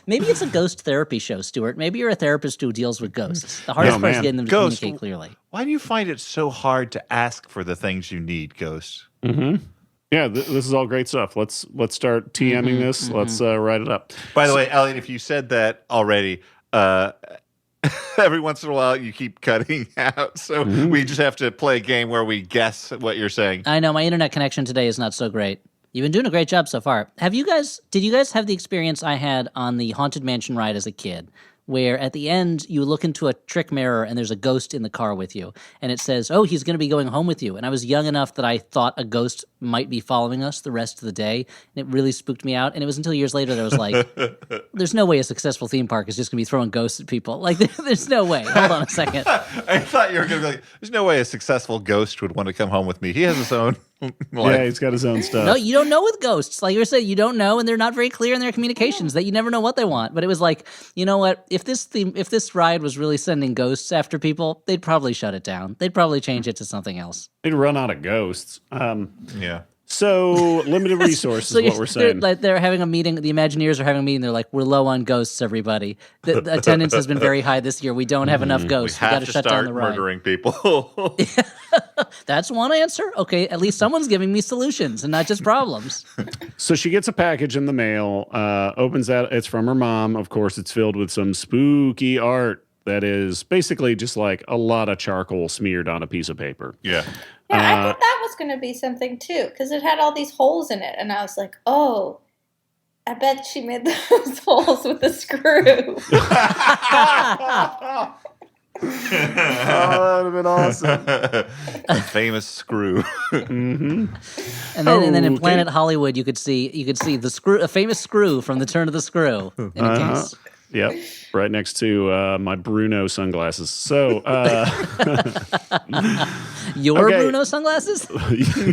maybe it's a ghost therapy show, Stuart. Maybe you're a therapist who deals with ghosts. The hardest part is getting them to communicate clearly. Why do you find it so hard to ask for the things you need, Ghost? Yeah, this is all great stuff. Let's start TMing this. Let's write it up. By the way, Elliot, if you said that already, every once in a while you keep cutting out. So we just have to play a game where we guess what you're saying. I know my internet connection today is not so great. You've been doing a great job so far. Did you guys have the experience I had on the Haunted Mansion ride as a kid? Where at the end you look into a trick mirror and there's a ghost in the car with you, and it says, "Oh, he's going to be going home with you." And I was young enough that I thought a ghost might be following us the rest of the day, and it really spooked me out. And it was until years later that I was like, "There's no way a successful theme park is just going to be throwing ghosts at people. Like, there's no way." Hold on a second. I thought you were going to be like, "There's no way a successful ghost would want to come home with me. He has his own." Yeah, he's got his own stuff. No, you don't know with ghosts. Like you said, you don't know, and they're not very clear in their communications. That you never know what they want. But it was like, you know what? If this ride was really sending ghosts after people, they'd probably shut it down. They'd probably change it to something else. They'd run out of ghosts. Yeah. So limited resources is what we're saying. They're having a meeting. The Imagineers are having a meeting. They're like, "We're low on ghosts, everybody. The attendance has been very high this year. We don't have enough ghosts. We got to shut down the ride." Murdering people. That's one answer. Okay, at least someone's giving me solutions and not just problems. So she gets a package in the mail, opens that. It's from her mom. Of course, it's filled with some spooky art that is basically just like a lot of charcoal smeared on a piece of paper. Yeah. Yeah, I thought that was going to be something too, because it had all these holes in it, and I was like, "Oh, I bet she made those holes with a screw. That would have been awesome. A famous screw. And then in Okay. Planet Hollywood, you could see the screw, a famous screw from the Turn of the Screw in a case. Yep, right next to my Bruno sunglasses. So, Your Okay. Bruno sunglasses,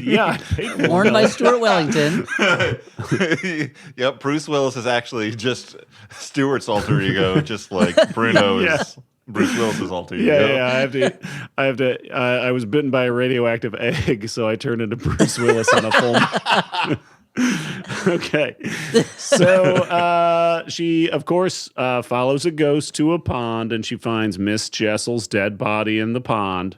yeah, I hate worn by Stuart Wellington. Yep, Bruce Willis is actually just Stewart's alter ego, just like Bruno Yeah. is Bruce Willis's alter ego. Yeah, I have to. I was bitten by a radioactive egg, so I turned into Bruce Willis on a full. Okay, so she, of course, follows a ghost to a pond, and she finds Miss Jessel's dead body in the pond.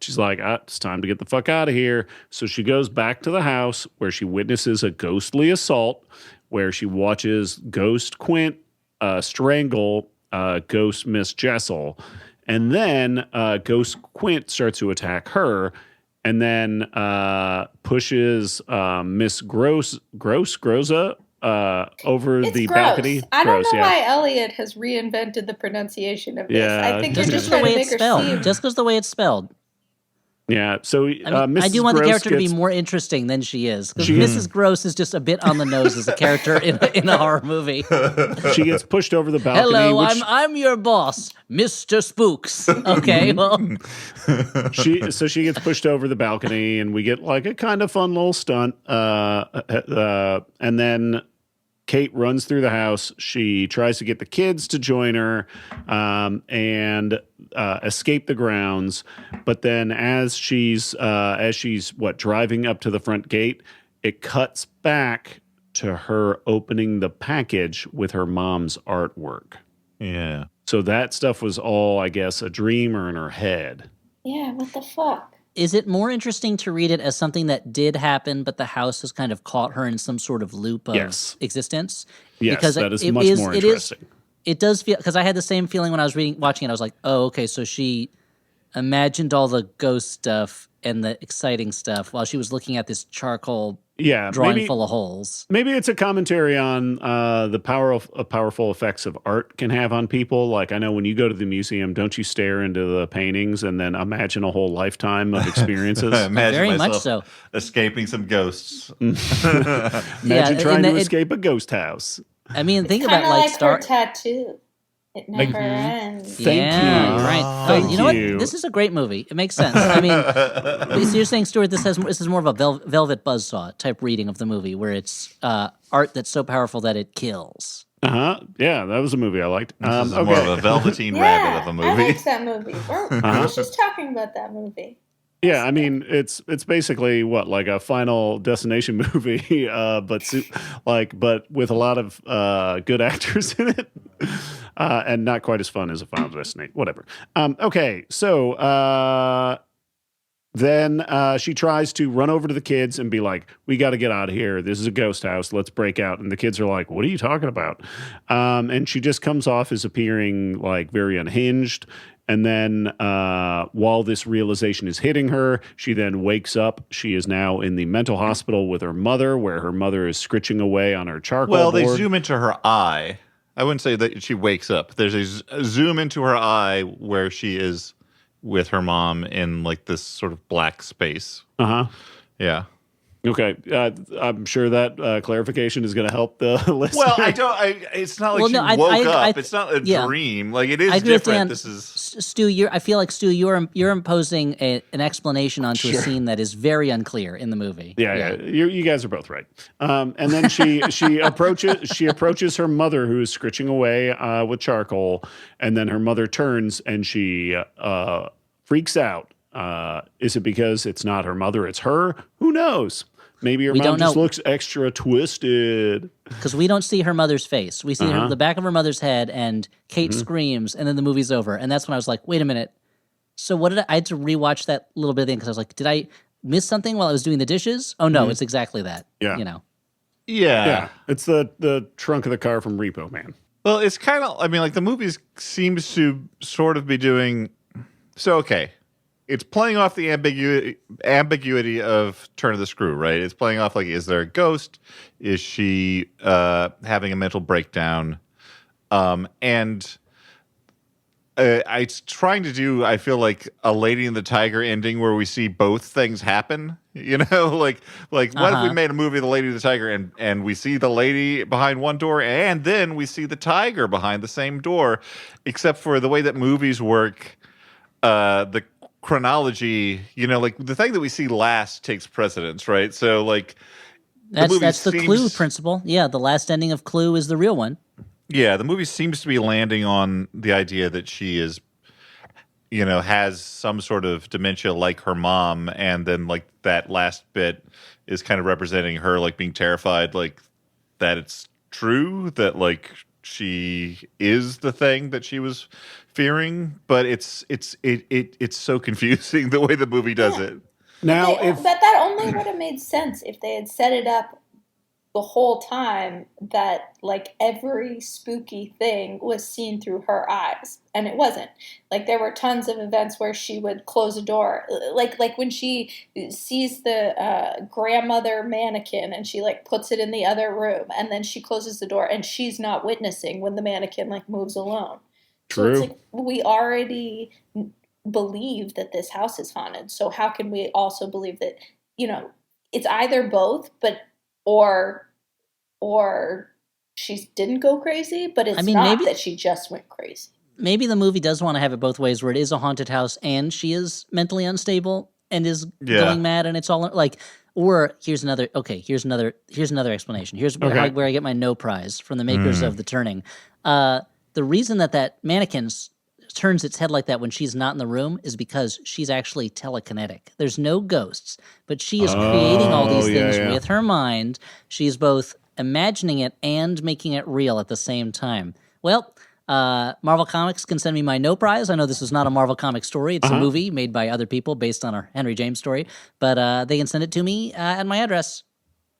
She's like, it's time to get the fuck out of here. So she goes back to the house where she witnesses a ghostly assault, where she watches Ghost Quint strangle Ghost Miss Jessel. And then Ghost Quint starts to attack her and then pushes Miss Groza over It's the gross. balcony. I don't Gross, know yeah. why Elliot has reinvented the pronunciation of this. Yeah, I think they're Just just because the trying way to it's make her spelled. seem. Just because the way it's spelled. Yeah, so I mean, Mrs. I do want the Gross character to gets- be more interesting than she is. Because She- Mrs. Gross is just a bit on the nose as a character in a horror movie. She gets pushed over the balcony. Hello, which I'm your boss, Mr. Spooks. Okay, well, she gets pushed over the balcony, and we get like a kind of fun little stunt. And then Kate runs through the house. She tries to get the kids to join her and escape the grounds. But then, as she's driving up to the front gate, it cuts back to her opening the package with her mom's artwork. Yeah. So that stuff was all, I guess, a dream or in her head. Yeah, what the fuck? is it more interesting to read it as something that did happen, but the house has kind of caught her in some sort of loop of Yes. existence? Yes, Because that is it much is- more it is- interesting. It does feel, because I had the same feeling when I was watching it. I was like, oh, okay, so she imagined all the ghost stuff and the exciting stuff while she was looking at this charcoal Yeah, drawing full of holes. maybe it's a commentary on the powerful effects of art can have on people. Like, I know when you go to the museum, don't you stare into the paintings and then imagine a whole lifetime of experiences? Imagine Very much myself so. escaping some ghosts. Imagine and trying to it- escape a ghost house. I mean, think Kind about of like like Star. her tattoo. It never ends. Thank Yeah, you. right. Thank you know you. what? This is a great movie. It makes sense. I mean, so you're saying, Stuart, this is more of a Velvet Buzzsaw type reading of the movie, where it's art that's so powerful that it kills. Yeah, that was a movie I liked. This is more of a Velveteen Rabbit of a I movie. liked that movie. I was just talking about that movie. Yeah, I mean it's basically what, like a Final Destination movie, but with a lot of good actors in it, and not quite as fun as a Final Destination. Whatever. Okay, so then she tries to run over to the kids and be like, "We got to get out of here. This is a ghost house. Let's break out." And the kids are like, "What are you talking about?" And she just comes off as appearing like very unhinged. And then while this realization is hitting her, she then wakes up. She is now in the mental hospital with her mother, where her mother is scritching away on her charcoal Well, board. they zoom into her eye. I wouldn't say that she wakes up. There's a zoom into her eye where she is with her mom in like this sort of black space. Uh-huh. Yeah. Okay. I'm sure that clarification is going to help the listener. Well, it's not like Well, she no, woke up. I- It's not a yeah. dream. Like, it is I agree with different. Dan. This is Stu, I feel like Stu, you're imposing an explanation onto a scene that is very unclear in the movie. Yeah. You guys are both right. And then she approaches her mother, who is scritching away with charcoal, and then her mother turns and she freaks out. Is it because it's not her mother, it's her? Who knows? Maybe her We mom don't just know. looks extra twisted. Because we don't see her mother's face. We see the back of her mother's head, and Kate screams, and then the movie's over. And that's when I was like, wait a minute. So what did I had to rewatch that little bit thing because I was like, did I miss something while I was doing the dishes? Oh no, it's exactly that. Yeah. You know. Yeah, it's the trunk of the car from Repo Man. Well, it's kind of, I mean, like the movie seems to sort of be doing, so okay. it's playing off the ambiguity of Turn of the Screw, right? It's playing off like, is there a ghost? Is she having a mental breakdown? And it's trying to do, I feel like, a Lady and the Tiger ending where we see both things happen. You know, like what if we made a movie, The Lady and the Tiger, and we see the lady behind one door, and then we see the tiger behind the same door, except for the way that movies work, the chronology, you know, like the thing that we see last takes precedence, right? So like that's the Clue principle. Yeah, the last ending of Clue is the real one. Yeah, the movie seems to be landing on the idea that she is, you know, has some sort of dementia like her mom, and then like that last bit is kind of representing her like being terrified, like that it's true that like she is the thing that she was fearing, but it's so confusing the way the movie does it. Now, that only would have made sense if they had set it up the whole time that like every spooky thing was seen through her eyes, and it wasn't. Like there were tons of events where she would close a door, like when she sees the grandmother mannequin and she like puts it in the other room, and then she closes the door and she's not witnessing when the mannequin like moves alone. True. So it's like we already believe that this house is haunted, so how can we also believe that, you know, it's either both, but or she didn't go crazy, but it's not that she just went crazy. Maybe the movie does want to have it both ways, where it is a haunted house and she is mentally unstable and is going mad, and it's all like. Or here's another explanation. Here's where I get my no prize from the makers of The Turning. The reason that mannequin turns its head like that when she's not in the room is because she's actually telekinetic. There's no ghosts, but she is creating all these things with her mind. She's both imagining it and making it real at the same time. Well, Marvel Comics can send me my no prize. I know this is not a Marvel Comics story. It's a movie made by other people based on our Henry James story, but they can send it to me at my address,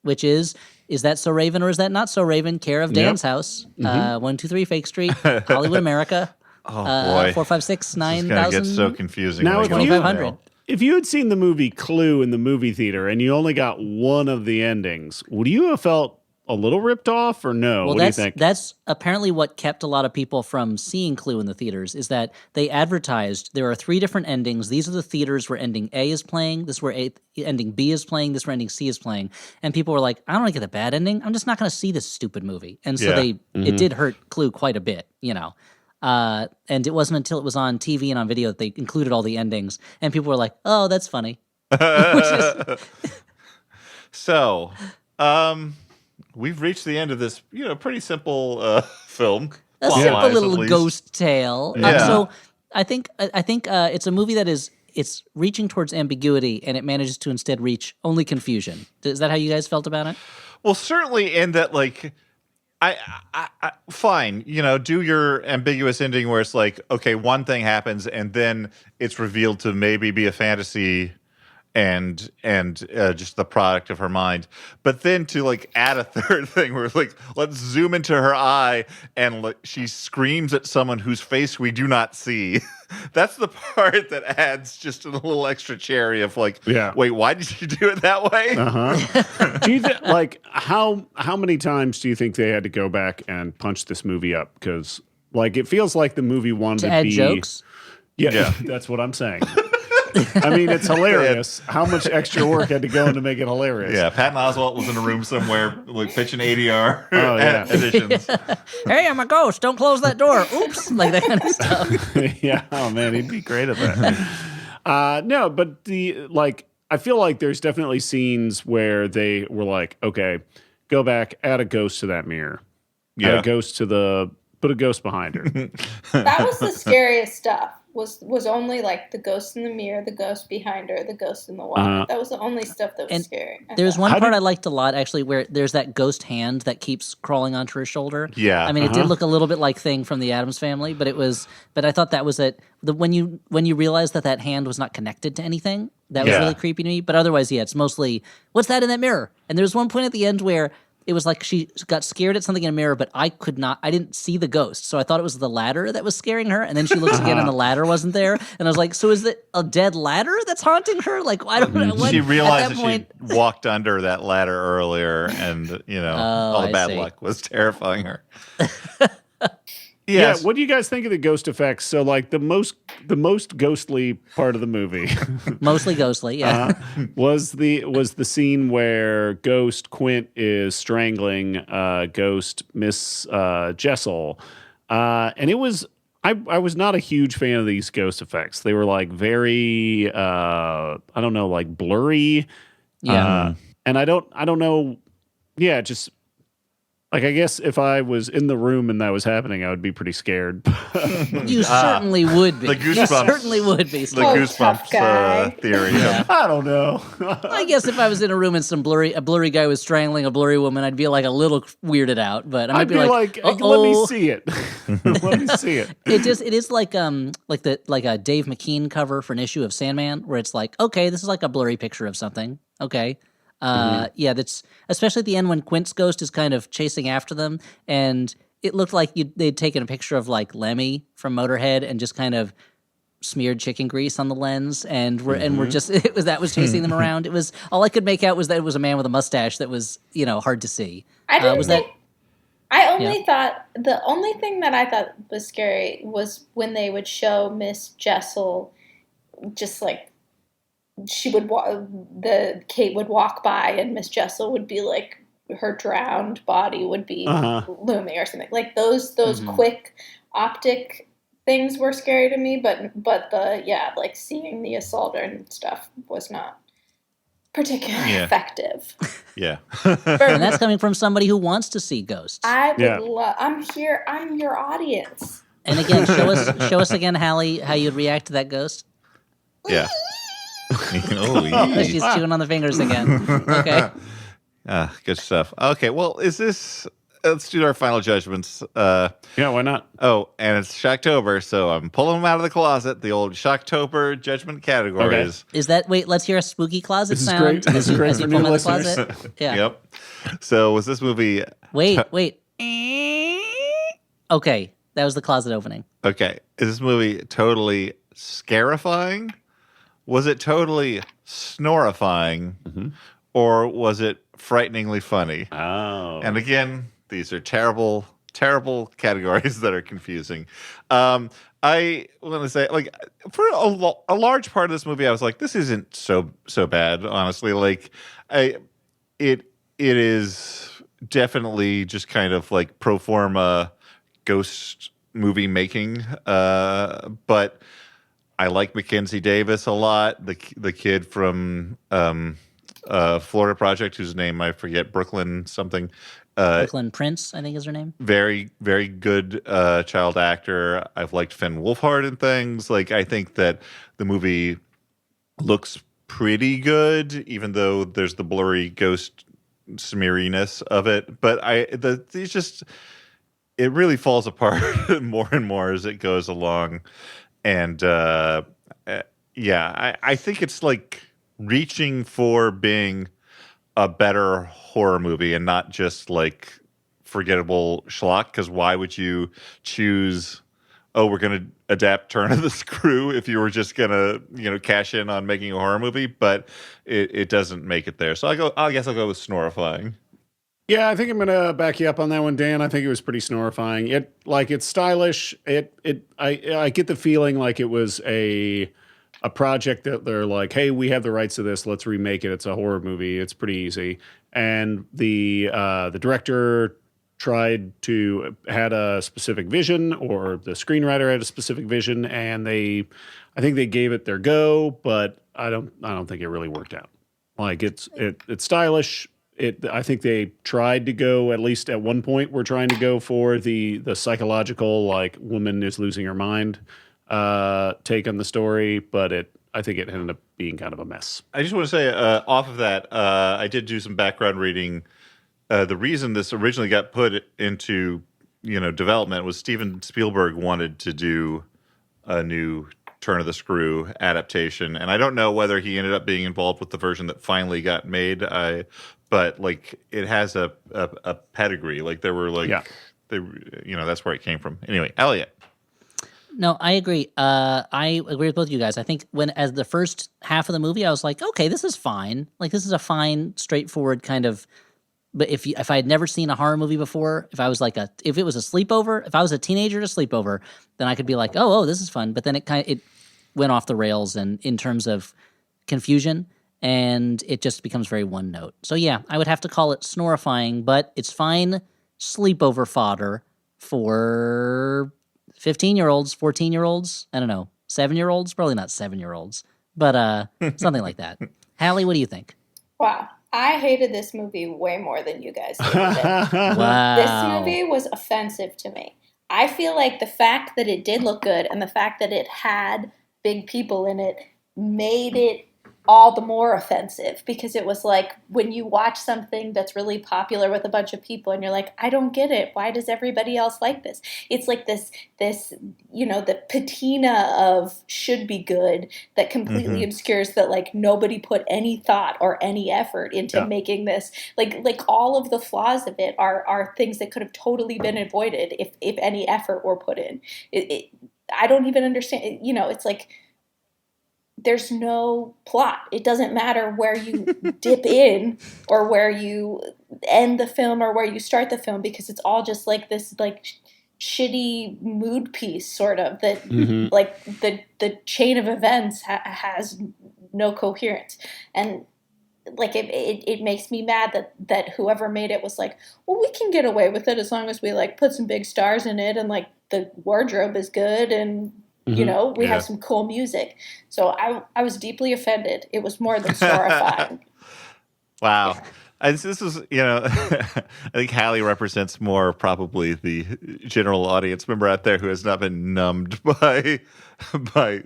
which is that so Raven or is that not so Raven? Care of Dan's house, 123 Fake Street, Hollywood, America. Oh boy, 456 9000. This is gonna get so confusing. Now, when I go 2500. If you had seen the movie Clue in the movie theater and you only got one of the endings, would you have felt a little ripped off or no? Well, what do you think? That's apparently what kept a lot of people from seeing Clue in the theaters, is that they advertised there are 3 different endings. These are the theaters where ending A is playing. This is where ending B is playing. This is where ending C is playing. And people were like, I don't want to get the bad ending. I'm just not going to see this stupid movie. And so it did hurt Clue quite a bit, you know. And it wasn't until it was on TV and on video that they included all the endings. And people were like, oh, that's funny. So, we've reached the end of this, you know, pretty simple film. A simple little ghost tale. Yeah. So I think it's a movie that it's reaching towards ambiguity, and it manages to instead reach only confusion. Is that how you guys felt about it? Well, certainly in that, like, I fine, you know, do your ambiguous ending where it's like, okay, one thing happens and then it's revealed to maybe be a fantasy and just the product of her mind. But then to like add a third thing where like, let's zoom into her eye and she screams at someone whose face we do not see. That's the part that adds just a little extra cherry of like, wait, why did you do it that way? Do you like how many times do you think they had to go back and punch this movie up? Because like it feels like the movie wanted to add be jokes. Yeah, that's what I'm saying. I mean, it's hilarious. How much extra work had to go in to make it hilarious? Yeah, Patton Oswalt was in a room somewhere, like pitching ADR editions. Hey, I'm a ghost. Don't close that door. Oops, like that kind of stuff. Yeah, oh man, he'd be great at that. No, but I feel like there's definitely scenes where they were like, okay, go back, add a ghost to that mirror. Add a ghost to put a ghost behind her. That was the scariest stuff. Was only like the ghost in the mirror, the ghost behind her, the ghost in the water. That was the only stuff that was scary. There's one part I liked a lot, actually, where there's that ghost hand that keeps crawling onto her shoulder. Yeah, I mean, it did look a little bit like Thing from the Addams Family, but I thought that was it. When you realized that hand was not connected to anything, that was really creepy to me. But otherwise, it's mostly what's that in that mirror? And there's one point at the end where it was like she got scared at something in a mirror, but I didn't see the ghost. So I thought it was the ladder that was scaring her. And then she looks again and the ladder wasn't there. And I was like, so is it a dead ladder that's haunting her? Like, I don't know. What, she realized at that point, she walked under that ladder earlier and, all the I bad see. luck was terrifying her. Yeah, what do you guys think of the ghost effects? So, like the most ghostly part of the movie Mostly ghostly, yeah. was the scene where Ghost Quint is strangling Ghost Miss Jessel, and it was I was not a huge fan of these ghost effects. They were like very I don't know, like blurry, Yeah. and I don't know, yeah, just. Like, I guess if I was in the room and that was happening, I would be pretty scared. You certainly would be. The You Goosebumps. certainly would be. The Steve. tough guy. Goosebumps theory. I don't know. I guess if I was in a room and a blurry guy was strangling a blurry woman, I'd be like a little weirded out. But I might I'd be like, let me see it. Let me see it. It is like a Dave McKean cover for an issue of Sandman, where it's like, okay, this is like a blurry picture of something. Okay. Yeah, that's especially at the end when Quint's ghost is kind of chasing after them, and it looked like they'd taken a picture of like Lemmy from Motorhead and just kind of smeared chicken grease on the lens, and we're just that was chasing them around. It was all I could make out was that it was a man with a mustache that was hard to see. I didn't was think. that I only thought the only thing that I thought was scary was when they would show Miss Jessel, just like she would Kate would walk by and Miss Jessel would be like her drowned body would be looming or something like those quick optic things were scary to me, but like seeing the assault and stuff was not particularly effective. Yeah. and that's coming from somebody who wants to see ghosts. I would love. I'm here. I'm your audience. And again, show us again, Hallie, how you'd react to that ghost. Yeah. Oh, She's chewing on the fingers again. Okay. Good stuff. Okay, well, let's do our final judgments. Yeah, why not? Oh, and it's Shocktober, so I'm pulling them out of the closet. The old Shocktober judgment categories. Is that let's hear a spooky closet This is sound great. This is great as you for pull new them out of the listeners. closet. Yeah. Yep. So was this movie? Wait. Okay, that was the closet opening. Okay, is this movie totally scarifying? Was it totally snorifying? Or was it frighteningly funny? Oh. And again, these are terrible, terrible categories that are confusing. I want to say, like, for a large part of this movie, I was like, this isn't so bad, honestly. Like, it is definitely just kind of like pro forma ghost movie making, but I like Mackenzie Davis a lot. The kid from Florida Project, whose name I forget, Brooklyn something. Brooklyn Prince, I think is her name. Very, very good child actor. I've liked Finn Wolfhard in things. Like, I think that the movie looks pretty good, even though there's the blurry ghost smeariness of it. But it really falls apart more and more as it goes along. And I think it's like reaching for being a better horror movie and not just like forgettable schlock. Because why would you choose, we're going to adapt Turn of the Screw if you were just going to, cash in on making a horror movie? But it doesn't make it there. So I guess I'll go with snorifying. Yeah, I think I'm gonna back you up on that one, Dan. I think it was pretty snorifying. It's stylish. I get the feeling like it was a project that they're like, hey, we have the rights to this. Let's remake it. It's a horror movie. It's pretty easy. And the director had a specific vision, or the screenwriter had a specific vision, and I think they gave it their go, but I don't think it really worked out. Like it's stylish. I think they tried to go, at least at one point, we're trying to go for the psychological, like, woman is losing her mind take on the story, but I think it ended up being kind of a mess. I just want to say, off of that, I did do some background reading. The reason this originally got put into development was Steven Spielberg wanted to do a new Turn of the Screw adaptation, and I don't know whether he ended up being involved with the version that finally got made. I but like it has a pedigree. Like there were like, Yeah. That's where it came from. Anyway, Elliot. No, I agree. I agree with both of you guys. I think as the first half of the movie, I was like, okay, this is fine. Like this is a fine, straightforward kind of. But if I had never seen a horror movie before, if it was a sleepover, if I was a teenager to sleepover, then I could be like, oh, this is fun. But then it went off the rails, and in terms of confusion, and it just becomes very one note. So yeah, I would have to call it snorifying, but it's fine sleepover fodder for 15-year-olds, 14-year-olds. I don't know, 7-year-olds, probably not 7-year-olds, but something like that. Hallie, what do you think? Wow. I hated this movie way more than you guys did. Wow. This movie was offensive to me. I feel like the fact that it did look good and the fact that it had big people in it made it all the more offensive, because it was like when you watch something that's really popular with a bunch of people and you're like, I don't get it. Why does everybody else like this? It's like this, the patina of should be good that completely obscures that like nobody put any thought or any effort into making this. Like all of the flaws of it are things that could have totally been avoided if any effort were put in. I don't even understand. It's like, there's no plot. It doesn't matter where you dip in or where you end the film or where you start the film, because it's all just like this like shitty mood piece sort of that like the chain of events has no coherence. And like it makes me mad that whoever made it was like, well, we can get away with it as long as we like put some big stars in it and like the wardrobe is good and we have some cool music. So I was deeply offended. It was more than horrifying. Wow. And this is, I think Hallie represents more probably the general audience member out there who has not been numbed by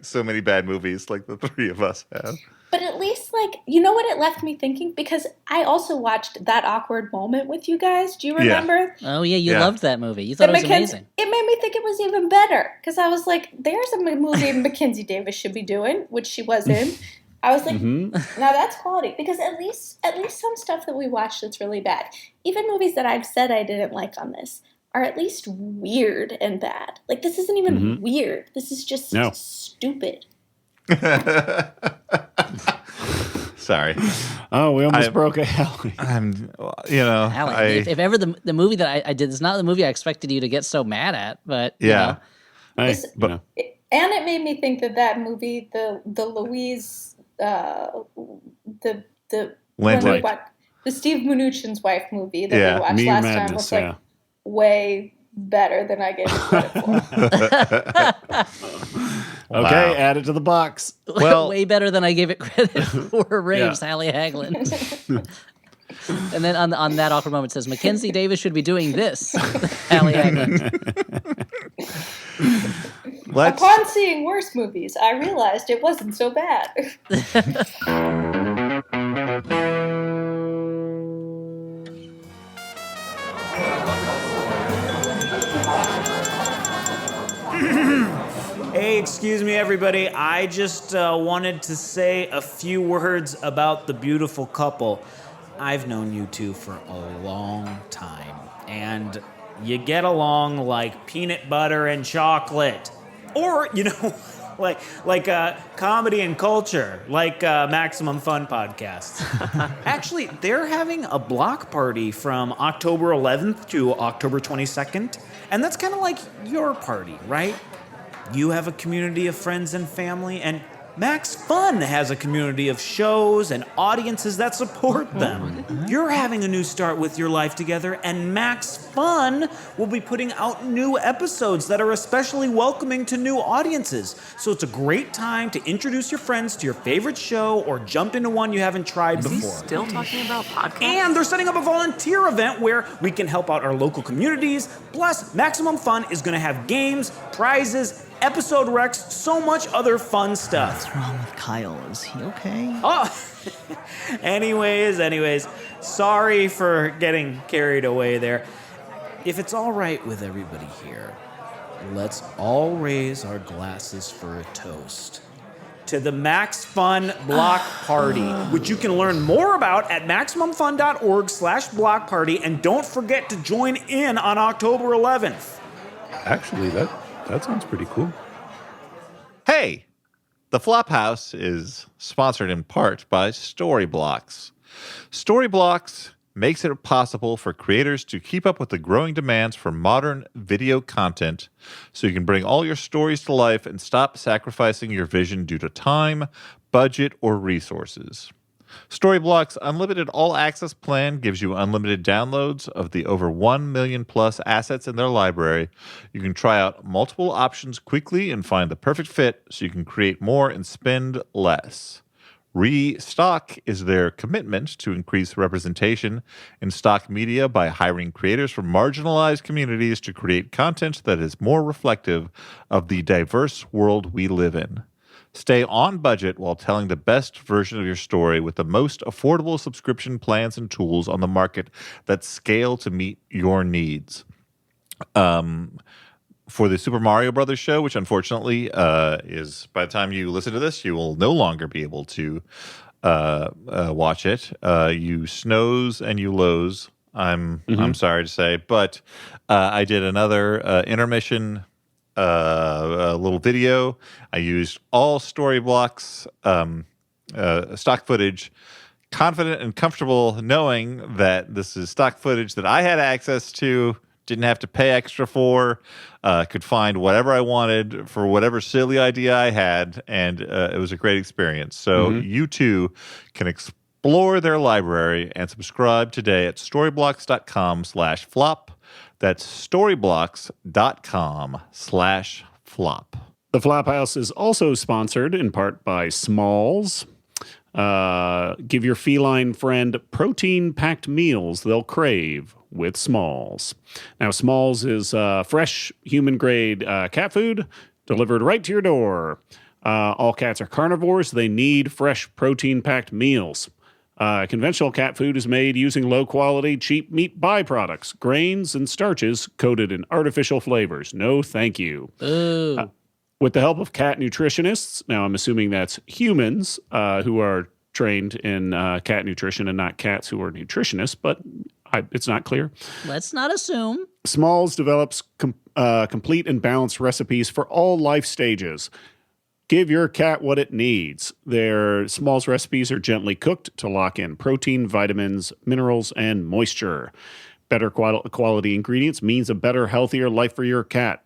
so many bad movies like the three of us have. But at least, like, you know what it left me thinking? Because I also watched That Awkward Moment with you guys. Do you remember? Yeah. Oh, yeah, you loved that movie. You thought it was amazing. It made me think it was even better. Because I was like, there's a movie Mackenzie Davis should be doing, which she was in. I was like, now that's quality. Because at least some stuff that we watched that's really bad, even movies that I've said I didn't like on this, are at least weird and bad. Like, this isn't even weird. This is just stupid. Sorry. Oh, we almost broke a Hallie. Hallie, if ever the movie that I did is not the movie I expected you to get so mad at, but yeah. And it made me think that movie, the Louise, the Steve Mnuchin's wife movie that we watched last time was like way better than I gave it credit for. Okay, add it to the box. Well, way beter than I gave it credit for. Raves, Hallie Haglund. And then on that awkward moment, it says, Mackenzie Davis should be doing this. Hallie Haglund. Upon seeing worse movies, I realized it wasn't so bad. Hey, excuse me, everybody. I just wanted to say a few words about the beautiful couple. I've known you two for a long time, and you get along like peanut butter and chocolate. Or, like comedy and culture, like Maximum Fun podcasts. Actually, they're having a block party from October 11th to October 22nd, and that's kind of like your party, right? You have a community of friends and family, and Max Fun has a community of shows and audiences that support them. You're having a new start with your life together, and Max Fun will be putting out new episodes that are especially welcoming to new audiences. So it's a great time to introduce your friends to your favorite show or jump into one you haven't tried before. Is he still talking about podcasts? And they're setting up a volunteer event where we can help out our local communities. Plus, Maximum Fun is going to have games, prizes, episode recs, so much other fun stuff. What's wrong with Kyle? Is he okay? Oh, anyways, sorry for getting carried away there. If it's all right with everybody here, let's all raise our glasses for a toast to the Max Fun Block Party, which you can learn more about at MaximumFun.org/block party. And don't forget to join in on October 11th. Actually, that sounds pretty cool. Hey, the Flophouse is sponsored in part by Storyblocks. Storyblocks makes it possible for creators to keep up with the growing demands for modern video content so you can bring all your stories to life and stop sacrificing your vision due to time, budget, or resources. Storyblocks' unlimited all-access plan gives you unlimited downloads of the over 1 million plus assets in their library. You can try out multiple options quickly and find the perfect fit so you can create more and spend less. Restock is their commitment to increase representation in stock media by hiring creators from marginalized communities to create content that is more reflective of the diverse world we live in. Stay on budget while telling the best version of your story with the most affordable subscription plans and tools on the market that scale to meet your needs. For the Super Mario Brothers show, which unfortunately is, by the time you listen to this, you will no longer be able to watch it. You snows and you lows, I'm sorry to say. But I did another intermission a little video. I used all Storyblocks stock footage, confident and comfortable knowing that this is stock footage that I had access to, didn't have to pay extra for, could find whatever I wanted for whatever silly idea I had, and it was a great experience. So you too can explore their library and subscribe today at storyblocks.com/flop. That's storyblocks.com/flop. The Flophouse is also sponsored in part by Smalls. Give your feline friend protein-packed meals they'll crave with Smalls. Now, Smalls is fresh, human-grade cat food delivered right to your door. All cats are carnivores. They need fresh, protein-packed meals. Conventional cat food is made using low-quality, cheap meat byproducts, grains, and starches coated in artificial flavors. No, thank you. With the help of cat nutritionists, now I'm assuming that's humans who are trained in cat nutrition and not cats who are nutritionists, but it's not clear. Let's not assume. Smalls develops complete and balanced recipes for all life stages. Give your cat what it needs. Their Smalls recipes are gently cooked to lock in protein, vitamins, minerals, and moisture. Better quality ingredients means a better, healthier life for your cat.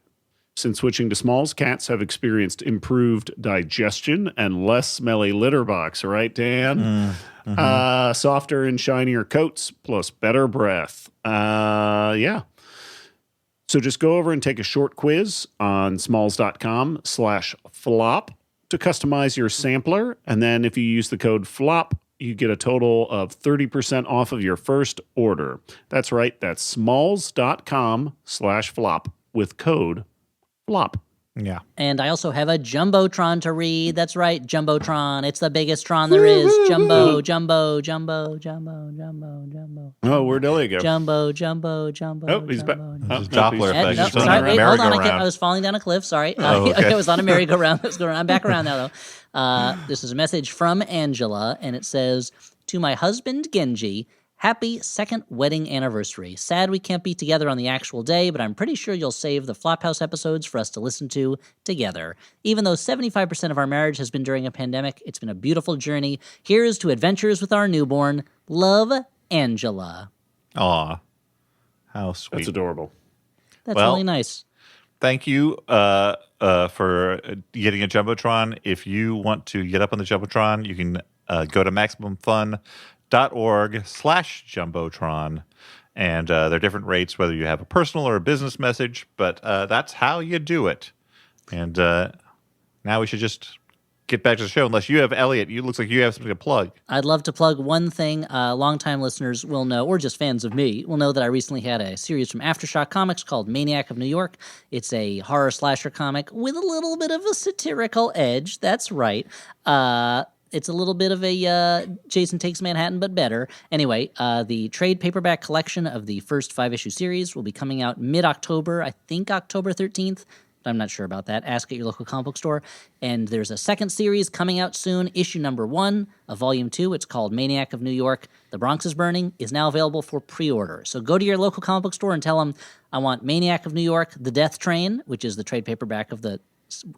Since switching to Smalls, cats have experienced improved digestion and less smelly litter box, right, Dan? Softer and shinier coats, plus better breath. Yeah. So just go over and take a short quiz on smalls.com/flop to customize your sampler. And then if you use the code FLOP, you get a total of 30% off of your first order. That's right. That's smalls.com/flop with code FLOP. Yeah. And I also have a Jumbotron to read. That's right, Jumbotron. It's the biggest Tron there is. Jumbo, jumbo, jumbo, jumbo, jumbo, jumbo. Oh, where'd Elliot go? Jumbo, jumbo, jumbo. Oh, he's back. jumbo, This is Doppler effect. no, Just on a sorry, wait, hold on. merry-go-round. I was falling down a cliff. Sorry. Oh, okay. I was on a merry-go-round. I'm back around now, though. This is a message from Angela, and it says, "To my husband, Genji, happy second wedding anniversary. Sad we can't be together on the actual day, but I'm pretty sure you'll save the Flophouse episodes for us to listen to together. Even though 75% of our marriage has been during a pandemic, it's been a beautiful journey. Here's to adventures with our newborn. Love, Angela." Aw. How sweet. That's adorable. That's Well, really nice. Thank you for getting a Jumbotron. If you want to get up on the Jumbotron, you can go to MaximumFun.org/Jumbotron. And there are different rates, whether you have a personal or a business message, but that's how you do it. And now we should just get back to the show. Unless you have, Elliot, you looks like you have something to plug. I'd love to plug one thing. Longtime listeners will know, or just fans of me, will know that I recently had a series from Aftershock Comics called Maniac of New York. It's a horror slasher comic with a little bit of a satirical edge. That's right. It's a little bit of a Jason Takes Manhattan, but better. Anyway, the trade paperback collection of the first 5-issue series will be coming out mid-October, I think October 13th. I'm not sure about that. Ask at your local comic book store. And there's a second series coming out soon, issue number 1 of volume 2. It's called Maniac of New York, The Bronx is Burning, is now available for pre-order. So go to your local comic book store and tell them, I want Maniac of New York, The Death Train, which is the trade paperback of the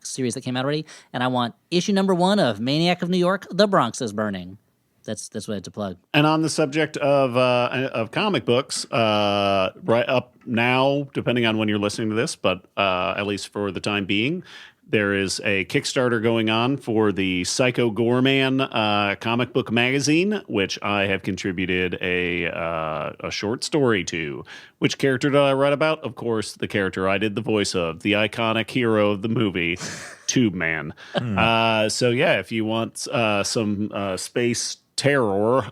series that came out already, and I want issue number 1 of Maniac of New York, The Bronx is Burning. That's what I had to plug. And on the subject of comic books, right up now, depending on when you're listening to this, but at least for the time being, there is a Kickstarter going on for the Psycho Gorman comic book magazine, which I have contributed a short story to. Which character did I write about? Of course, the character I did the voice of, the iconic hero of the movie, Tube Man. So yeah, if you want some space terror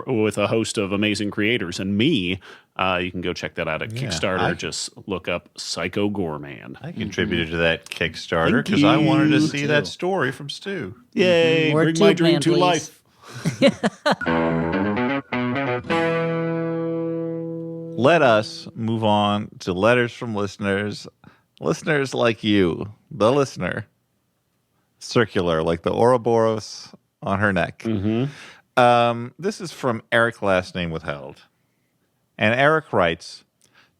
with a host of amazing creators and me, you can go check that out at Kickstarter. Just look up Psycho Gorman. I contributed to that Kickstarter Thank because I wanted to you. see that story from Stu. Yay! More Bring my Tube dream Man, to please. life. Let us move on to letters from listeners. Listeners like you, the listener. Circular, like the Ouroboros on her neck. This is from Eric, last name withheld. And Eric writes,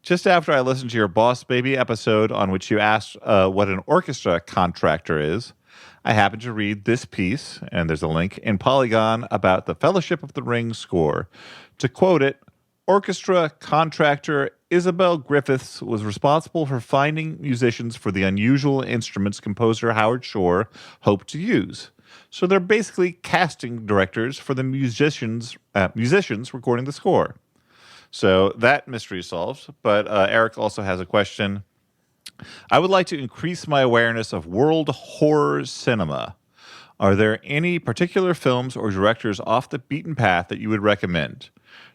just after I listened to your Boss Baby episode on which you asked what an orchestra contractor is, I happened to read this piece, and there's a link, in Polygon about the Fellowship of the Ring score. To quote it, orchestra contractor Isabel Griffiths was responsible for finding musicians for the unusual instruments composer Howard Shore hoped to use. So they're basically casting directors for the musicians recording the score. So that mystery is solved. But Eric also has a question. I would like to increase my awareness of world horror cinema. Are there any particular films or directors off the beaten path that you would recommend?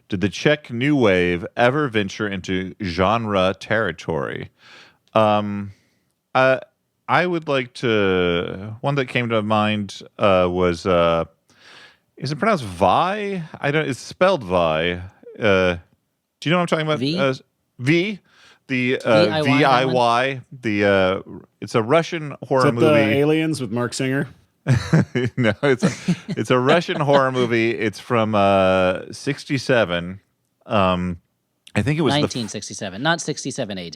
Did the Czech New Wave ever venture into genre territory? I would like to. One that came to mind was. Is it pronounced Vi? I don't. It's spelled Vi. Do you know what I'm talking about? V? V. The VIY, VIY. It's a Russian horror Is that the movie. Aliens with Mark Singer? No, it's a Russian horror movie. It's from 1967. I think it was 1967, not 67 AD.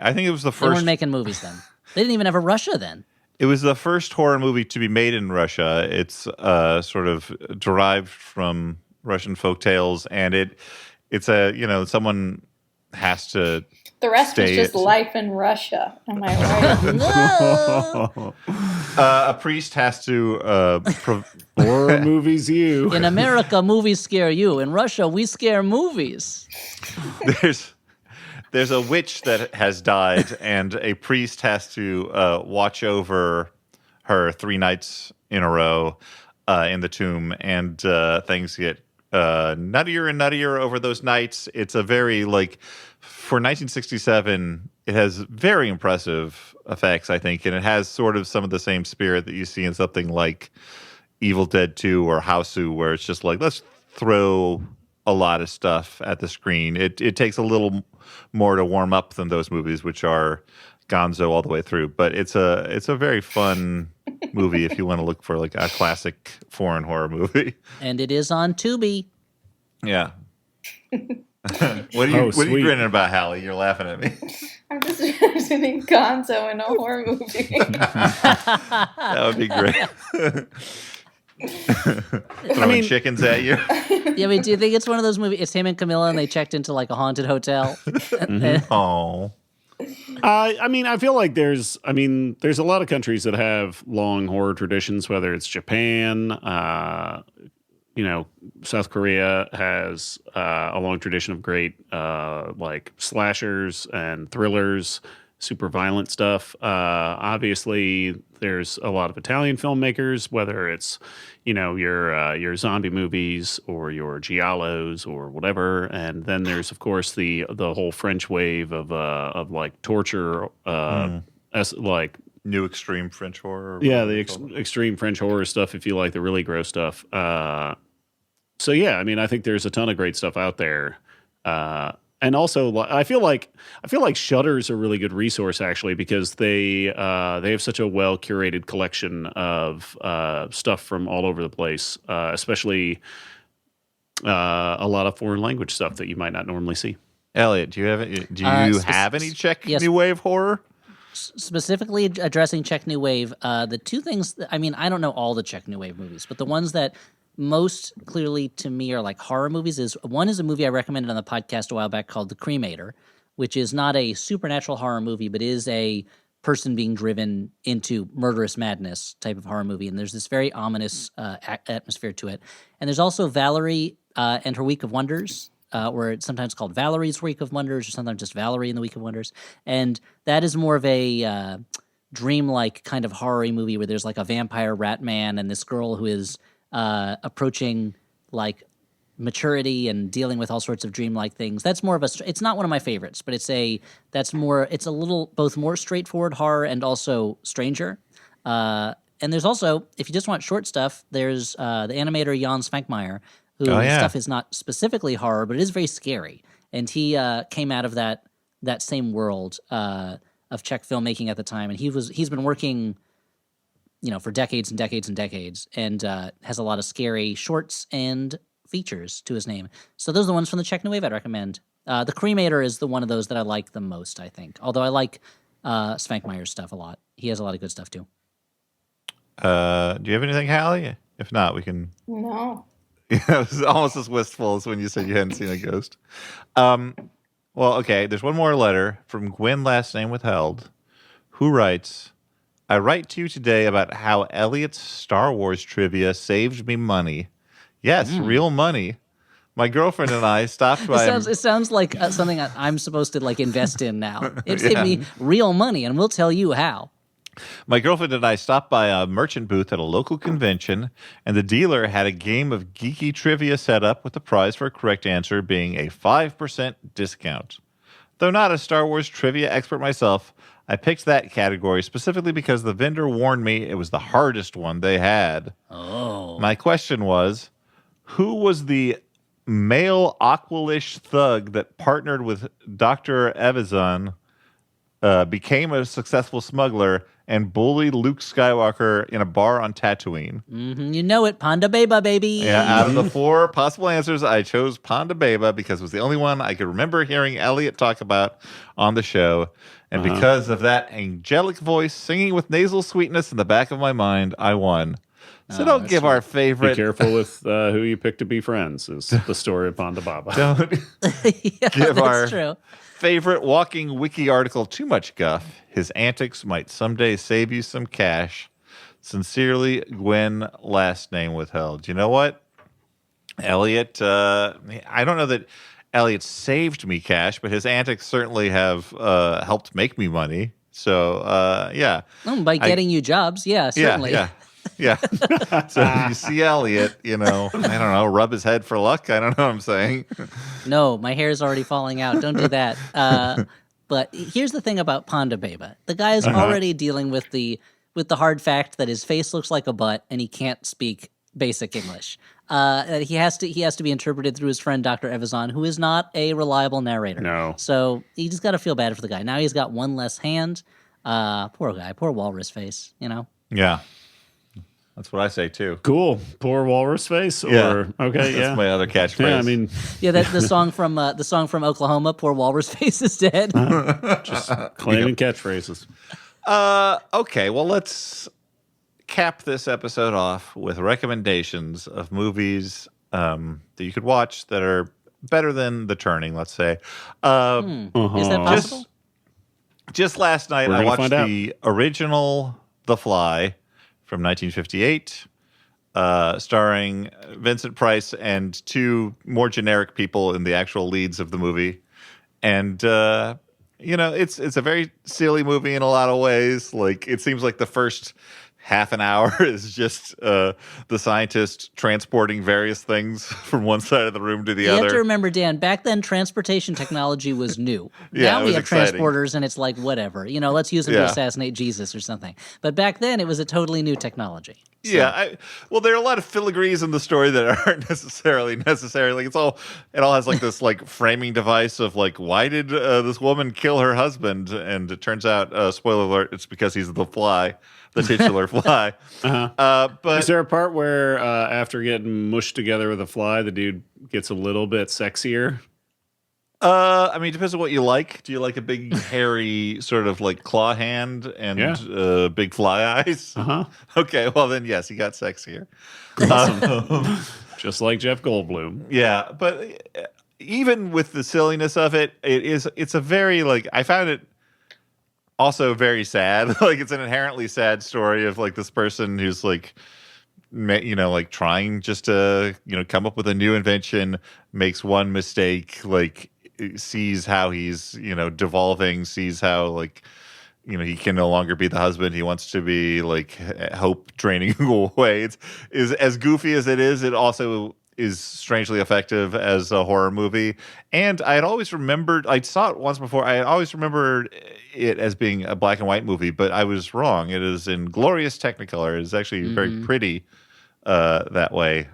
I think it was the They first. weren't making movies then. They didn't even have a Russia then. It was the first horror movie to be made in Russia. It's sort of derived from Russian folk tales, and it's someone has to. The rest is Stay just it. life in Russia. Am I right? A priest has to. Horror movies, you. In America, movies scare you. In Russia, we scare movies. There's a witch that has died, and a priest has to watch over her 3 nights in a row in the tomb, and things get nuttier and nuttier over those nights. It's a very, for 1967, it has very impressive effects, I think, and it has sort of some of the same spirit that you see in something like Evil Dead 2 or Hausu, where it's just like, let's throw a lot of stuff at the screen. It takes a little more to warm up than those movies, which are gonzo all the way through. But it's a very fun movie if you want to look for a classic foreign horror movie. And it is on Tubi. Yeah. What are you sweet. grinning about, Hallie? You're laughing at me. I'm just imagining Gonzo in a horror movie. That would be great. Throwing chickens at you. Yeah, I mean, do you think it's one of those movies? It's him and Camilla, and they checked into a haunted hotel. Oh. I feel like there's a lot of countries that have long horror traditions, whether it's Japan, South Korea has a long tradition of great slashers and thrillers, super violent stuff. Obviously, there's a lot of Italian filmmakers, whether it's your zombie movies or your giallos or whatever. And then there's of course the whole French wave of torture, New extreme French horror. yeah, the extreme French horror stuff, if you like the really gross stuff. So, yeah, I think there's a ton of great stuff out there. And also, I feel like Shudder's a really good resource actually because they have such a well curated collection of stuff from all over the place, especially a lot of foreign language stuff that you might not normally see. Elliot, do you have any Czech yes. New Wave horror? Specifically addressing Czech New Wave, the two things, I mean, I don't know all the Czech New Wave movies, but the ones that most clearly to me are like horror movies is one is a movie I recommended on the podcast a while back called The Cremator, which is not a supernatural horror movie, but is a person being driven into murderous madness type of horror movie. And there's this very ominous atmosphere to it. And there's also Valerie and Her Week of Wonders, or it's sometimes called Valerie's Week of Wonders, or sometimes just Valerie in the Week of Wonders. And that is more of a dreamlike kind of horror movie where there's like a vampire rat man and this girl who is approaching like maturity and dealing with all sorts of dreamlike things. That's more of it's not one of my favorites, but it's a little both more straightforward horror and also stranger. And there's also, if you just want short stuff, there's the animator Jan Svankmajer, whose stuff is not specifically horror, but it is very scary. And he came out of that same world of Czech filmmaking at the time, and he's been working, for decades and decades and decades, and has a lot of scary shorts and features to his name. So those are the ones from the Czech New Wave I'd recommend. The Cremator is the one of those that I like the most, I think. Although I like Svankmajer's stuff a lot. He has a lot of good stuff too. Do you have anything, Hallie? If not, we can. No. It was almost as wistful as when you said you hadn't seen a ghost. Well, okay. There's one more letter from Gwen, last name withheld, who writes, I write to you today about how Elliot's Star Wars trivia saved me money. Yes, real money. My girlfriend and I stopped by. It sounds like something I'm supposed to like invest in now. It saved me real money, and we'll tell you how. My girlfriend and I stopped by a merchant booth at a local convention, and the dealer had a game of geeky trivia set up with the prize for a correct answer being a 5% discount. Though not a Star Wars trivia expert myself, I picked that category specifically because the vendor warned me it was the hardest one they had. Oh. My question was, who was the male Aqualish thug that partnered with Dr. Evazan, became a successful smuggler, and bullied Luke Skywalker in a bar on Tatooine? Mm-hmm. You know it, Ponda Beba, baby. Yeah, out of the 4 possible answers, I chose Ponda Beba because it was the only one I could remember hearing Elliot talk about on the show. And because of that angelic voice singing with nasal sweetness in the back of my mind, I won. So don't give our favorite. Be careful with who you pick to be friends, is the story of Ponda Baba. Don't give our true. favorite walking wiki article too much guff. His antics might someday save you some cash. Sincerely, Gwen, last name withheld. You know what, Elliot? I don't know that Elliot saved me cash, but his antics certainly have helped make me money. So, yeah. By getting you jobs, yeah, certainly. Yeah. So if you see Elliot, I don't know, rub his head for luck. I don't know what I'm saying. No, my hair is already falling out. Don't do that. But here's the thing about Ponda Beba. The guy is already dealing with the hard fact that his face looks like a butt and he can't speak basic English. He has to be interpreted through his friend Dr. Evazan, who is not a reliable narrator. No. So you just got to feel bad for the guy. Now he's got one less hand. Poor guy. Poor walrus face, Yeah. That's what I say too. Cool. Poor walrus face. Okay, That's my other catchphrase. Yeah, I mean, the song from Oklahoma, "Poor Walrus Face is dead." Just claiming catchphrases. Okay, well, let's cap this episode off with recommendations of movies that you could watch that are better than The Turning. Let's say. Is that possible? Just last night, I watched the original The Fly from 1958, starring Vincent Price and 2 more generic people in the actual leads of the movie. And, it's a very silly movie in a lot of ways. Like, it seems like the first half an hour is just the scientist transporting various things from one side of the room to the other. You have to remember, Dan, back then transportation technology was new. Yeah, now we have exciting. Transporters and it's like, whatever. Let's use them to assassinate Jesus or something. But back then it was a totally new technology. Yeah, well, there are a lot of filigrees in the story that aren't necessarily necessary. Like it all has like this like framing device of like, why did this woman kill her husband? And it turns out, spoiler alert, it's because he's the Fly, the titular Fly. But Is there a part where after getting mushed together with a fly, the dude gets a little bit sexier? I mean, it depends on what you like. Do you like a big, hairy, sort of like claw hand and big fly eyes? Okay, well then, yes, he got sexier. Just like Jeff Goldblum. Yeah, but even with the silliness of it, it's a very like I found it also very sad. Like it's an inherently sad story of like this person who's like like trying just to come up with a new invention, makes one mistake, like sees how he's devolving, sees how like he can no longer be the husband he wants to be, like hope draining away. Is as goofy as it is, it also is strangely effective as a horror movie. And I had always remembered, I saw it once before, I had always remembered it as being a black and white movie, but I was wrong. It is in glorious Technicolor. It's actually very pretty that way.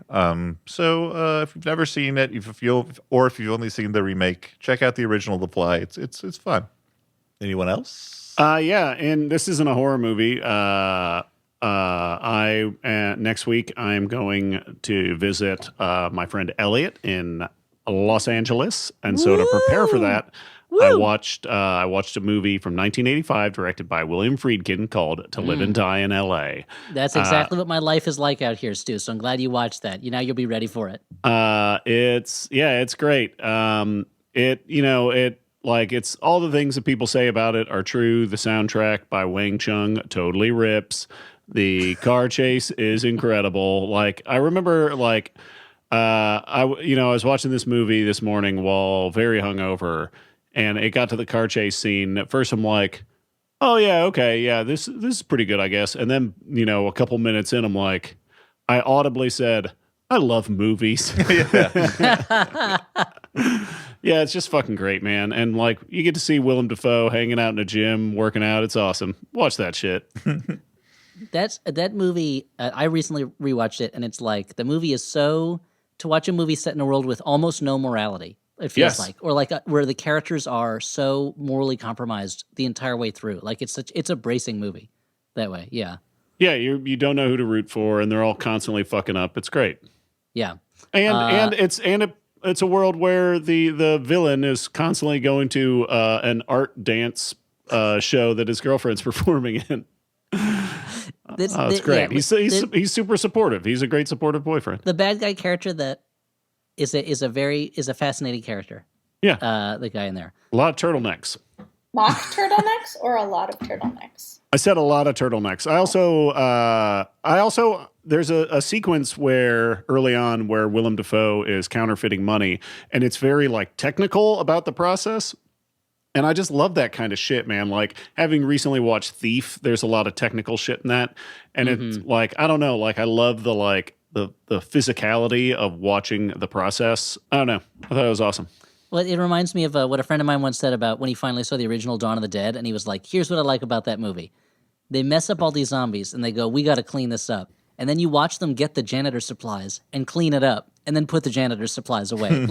So if you've never seen it, if you've only seen the remake, check out the original The Fly. It's fun. Anyone else? Yeah, and this isn't a horror movie. Next week I'm going to visit my friend Elliot in Los Angeles, and so to prepare for that, I watched a movie from 1985 directed by William Friedkin called To Live and Die in L.A. That's exactly what my life is like out here, Stu. So I'm glad you watched that. You'll be ready for it. It's great. It's all the things that people say about it are true. The soundtrack by Wang Chung totally rips. The car chase is incredible. Like I remember, I was watching this movie this morning while very hungover, and it got to the car chase scene. At first, I'm like, "Oh yeah, okay, yeah, this is pretty good, I guess." And then, a couple minutes in, I'm like, I audibly said, "I love movies." Yeah, it's just fucking great, man. And like, you get to see Willem Dafoe hanging out in a gym, working out. It's awesome. Watch that shit. That movie. I recently rewatched it, and it's like the movie is so to watch a movie set in a world with almost no morality. It feels like, or like where the characters are so morally compromised the entire way through. Like it's a bracing movie that way. Yeah. Yeah, you don't know who to root for, and they're all constantly fucking up. It's great. Yeah. And it's a world where the villain is constantly going to an art dance show that his girlfriend's performing in. It's great. Yeah, he's super supportive. He's a great supportive boyfriend. The bad guy character that is a fascinating character. Yeah, the guy in there. A lot of turtlenecks. Mock turtlenecks or a lot of turtlenecks? I said a lot of turtlenecks. I also there's a sequence where early on where Willem Dafoe is counterfeiting money, and it's very like technical about the process. And I just love that kind of shit, man. Like having recently watched Thief, there's a lot of technical shit in that. And it's like, I don't know, like I love the physicality of watching the process. I don't know. I thought it was awesome. Well, it reminds me of what a friend of mine once said about when he finally saw the original Dawn of the Dead, and he was like, here's what I like about that movie. They mess up all these zombies, and they go, we got to clean this up. And then you watch them get the janitor supplies and clean it up, and then put the janitor supplies away.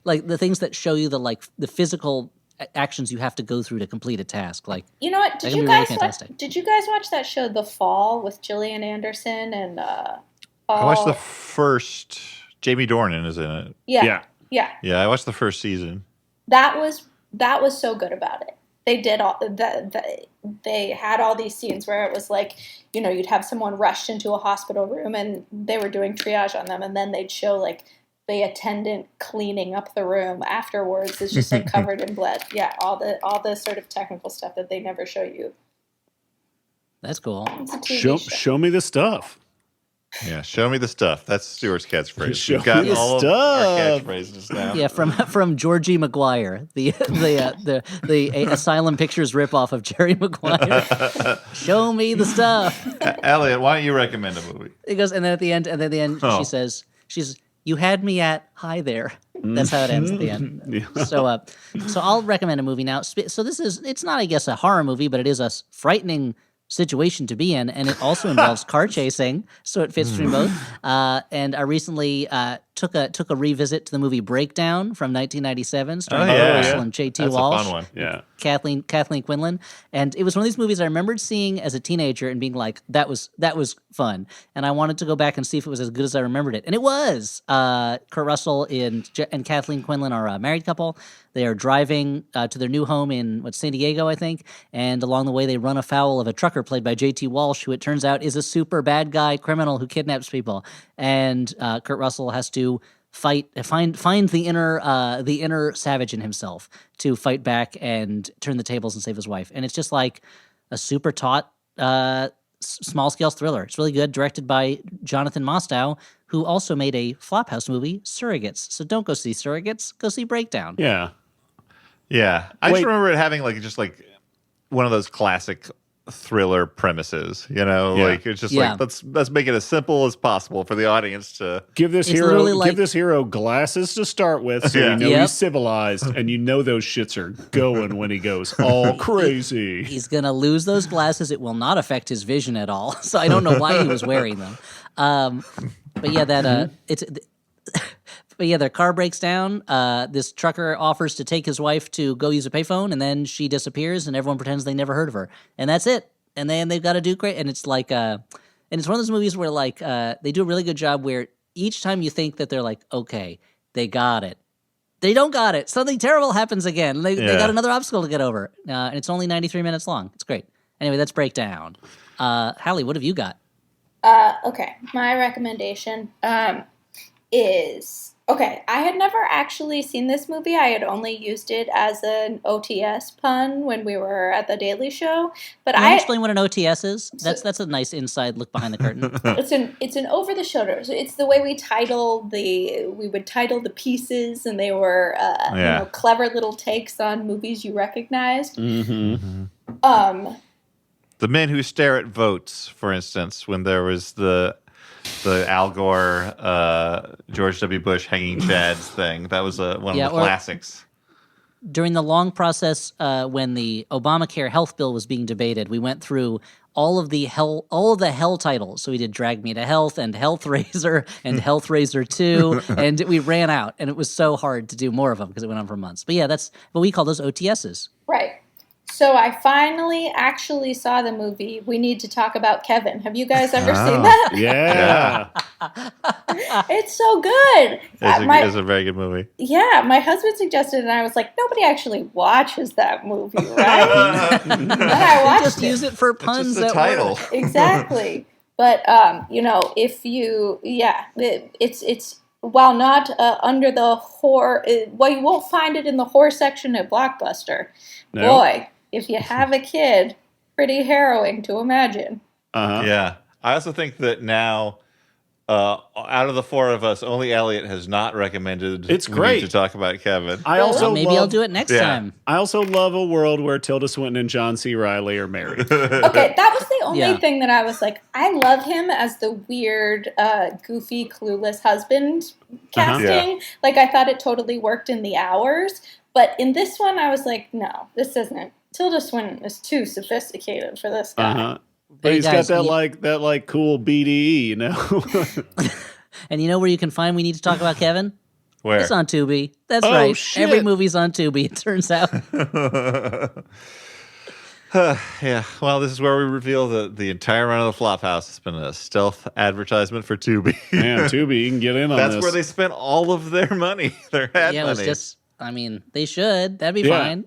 like the things that show you the physical actions you have to go through to complete a task. Like, you know what? Did you really guys watch that show The Fall with Gillian Anderson and I watched the first. Jamie Dornan is in it. Yeah. I watched the first season. That was so good about it. They did all they had all these scenes where it was like, you'd have someone rushed into a hospital room and they were doing triage on them, and then they'd show like the attendant cleaning up the room afterwards. It's just like covered in blood. Yeah, all the sort of technical stuff that they never show you. That's cool. It's a TV show. Show me the stuff. Yeah, show me the stuff. That's Stuart's catchphrase. Show We've gotten me the all stuff. of our catchphrases now. Yeah, from Georgie Maguire, the Asylum Pictures ripoff of Jerry Maguire. Show me the stuff. Elliot, why don't you recommend a movie? It goes, and then at the end, she says, "You had me at hi there." That's how it ends at the end. Yeah. So I'll recommend a movie now. So it's not, I guess, a horror movie, but it is a frightening situation to be in, and it also involves car chasing, so it fits between both. And I recently took a revisit to the movie Breakdown from 1997, starring Kurt Russell and J.T. That's Walsh. a fun one. Yeah. Kathleen Quinlan, and it was one of these movies I remembered seeing as a teenager and being like, that was fun, and I wanted to go back and see if it was as good as I remembered it, and it was. Kurt Russell and Kathleen Quinlan are a married couple. They are driving to their new home in San Diego, I think, and along the way they run afoul of a trucker played by J.T. Walsh, who it turns out is a super bad guy criminal who kidnaps people, and Kurt Russell has to find the inner savage in himself to fight back and turn the tables and save his wife. And it's just like a super taut small scale thriller. It's really good, directed by Jonathan Mostow, who also made a Flophouse movie, Surrogates. So don't go see Surrogates, go see Breakdown. Yeah. Yeah. I just remember it having just one of those classic thriller premises, like it's just like let's make it as simple as possible for the audience to give this hero glasses to start with, so he's civilized, and those shits are going when he goes all crazy. He's gonna lose those glasses. It will not affect his vision at all. So I don't know why he was wearing them. But yeah, their car breaks down. This trucker offers to take his wife to go use a payphone, and then she disappears, and everyone pretends they never heard of her, and that's it. And then they've got to do great, and it's like, and it's one of those movies where they do a really good job where each time you think that they're like, okay, they got it, they don't got it. Something terrible happens again. They got another obstacle to get over, and it's only 93 minutes long. It's great. Anyway, that's Breakdown. Hallie, what have you got? Okay, my recommendation is... Okay, I had never actually seen this movie. I had only used it as an OTS pun when we were at the Daily Show. But Can you explain what an OTS is? That's a nice inside look behind the curtain. It's an over the shoulder. So it's the way we would title the pieces, and they were clever little takes on movies you recognized. The Men Who Stare at Votes, for instance, when there was the Al Gore, George W. Bush hanging chads thing. That was one of the classics. During the long process when the Obamacare health bill was being debated, we went through all of the hell titles. So we did Drag Me to Health and Healthraiser and Healthraiser 2, and we ran out, and it was so hard to do more of them because it went on for months. But yeah, that's what we call those OTSs. Right. So I finally actually saw the movie We Need to Talk About Kevin. Have you guys ever seen that? Yeah. It's so good. It's a very good movie. Yeah, my husband suggested it, and I was like, nobody actually watches that movie, right? And I watched just use it for puns. It's just the title. Exactly. But, if you, it's while not under the horror, you won't find it in the horror section at Blockbuster. No. Boy, if you have a kid, pretty harrowing to imagine. Uh-huh. Yeah. I also think that now, out of the four of us, only Elliot has not recommended it's great to talk about Kevin. Maybe I'll do it next time. I also love a world where Tilda Swinton and John C. Reilly are married. Okay, that was the only thing that I was like, I love him as the weird, goofy, clueless husband casting. Yeah. Like, I thought it totally worked in The Hours. But in this one, I was like, no, this isn't. Tilda Swinton is too sophisticated for this guy. Uh-huh. But he's got that cool BDE, And you know where you can find We Need to Talk About Kevin? Where? It's on Tubi. That's right. Shit. Every movie's on Tubi, it turns out. Yeah. Well, this is where we reveal that the entire run of the Flophouse has been a stealth advertisement for Tubi. Man, Tubi, you can get in on this. That's where they spent all of their money, their ad money. They should. That'd be fine.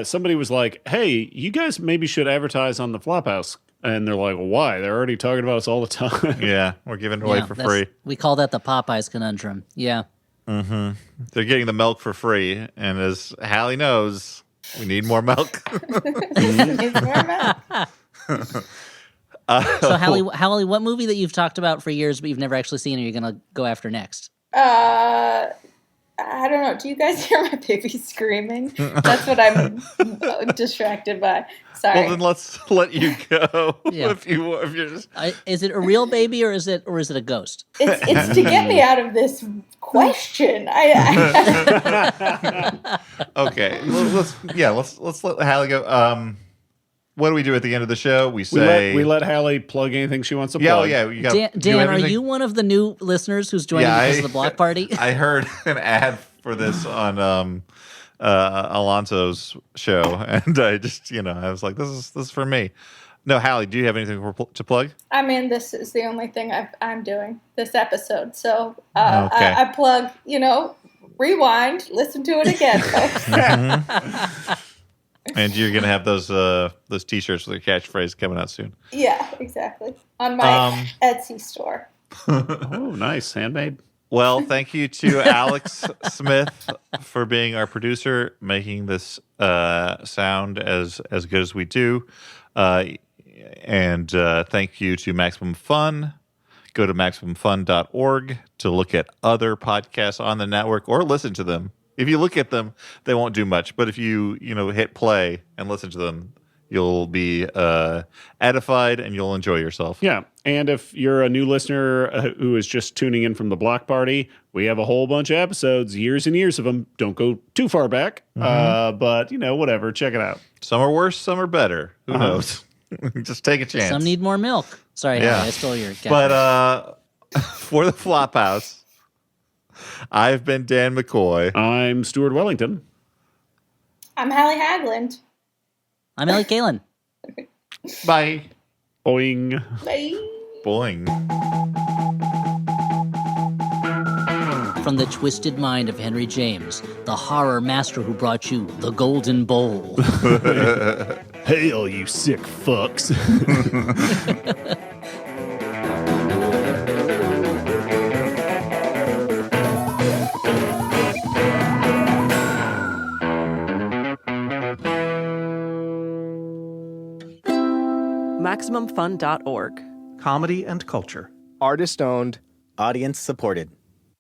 Somebody was like, hey, you guys maybe should advertise on the Flophouse. And they're like, why? They're already talking about us all the time. Yeah, we're giving it away for free. We call that the Popeyes conundrum. Yeah. Mm-hmm. They're getting the milk for free. And as Hallie knows, we need more milk. So, Hallie, what movie that you've talked about for years but you've never actually seen are you going to go after next? I don't know. Do you guys hear my baby screaming? That's what I'm distracted by. Sorry. Well, then let's let you go. Yeah. If you're just... Is it a real baby or is it a ghost? It's to get me out of this question. Okay. Let's let Hallie go. what do we do at the end of the show? We say we let Hallie plug anything she wants to yeah, oh, plug. yeah. You got Dan, are you one of the new listeners who's joining because of the block party? I heard an ad for this on Alonso's show, and I just I was like, this is for me. No, Hallie, do you have anything to plug? I mean, this is the only thing I'm doing this episode. So Okay. I plug, rewind, listen to it again, folks. And you're gonna have those T-shirts with your catchphrase coming out soon. Yeah, exactly. On my Etsy store. Oh, nice. Handmade. Well, thank you to Alex Smith for being our producer, making this sound as good as we do. And thank you to Maximum Fun. Go to MaximumFun.org to look at other podcasts on the network or listen to them. If you look at them, they won't do much. But if you hit play and listen to them, you'll be edified and you'll enjoy yourself. Yeah. And if you're a new listener who is just tuning in from the block party, we have a whole bunch of episodes, years and years of them. Don't go too far back. But, whatever. Check it out. Some are worse, some are better. Who knows? Just take a chance. Some need more milk. Sorry, Yeah. Harry, I stole your guess. But for the Flophouse, I've been Dan McCoy. I'm Stuart Wellington. I'm Hallie Hagland. I'm Ellie Kalin. Bye. Boing. Bye. Boing. From the twisted mind of Henry James, the horror master who brought you The Golden Bowl. Hey, all you sick fucks. MaximumFun.org. Comedy and culture. Artist owned. Audience supported.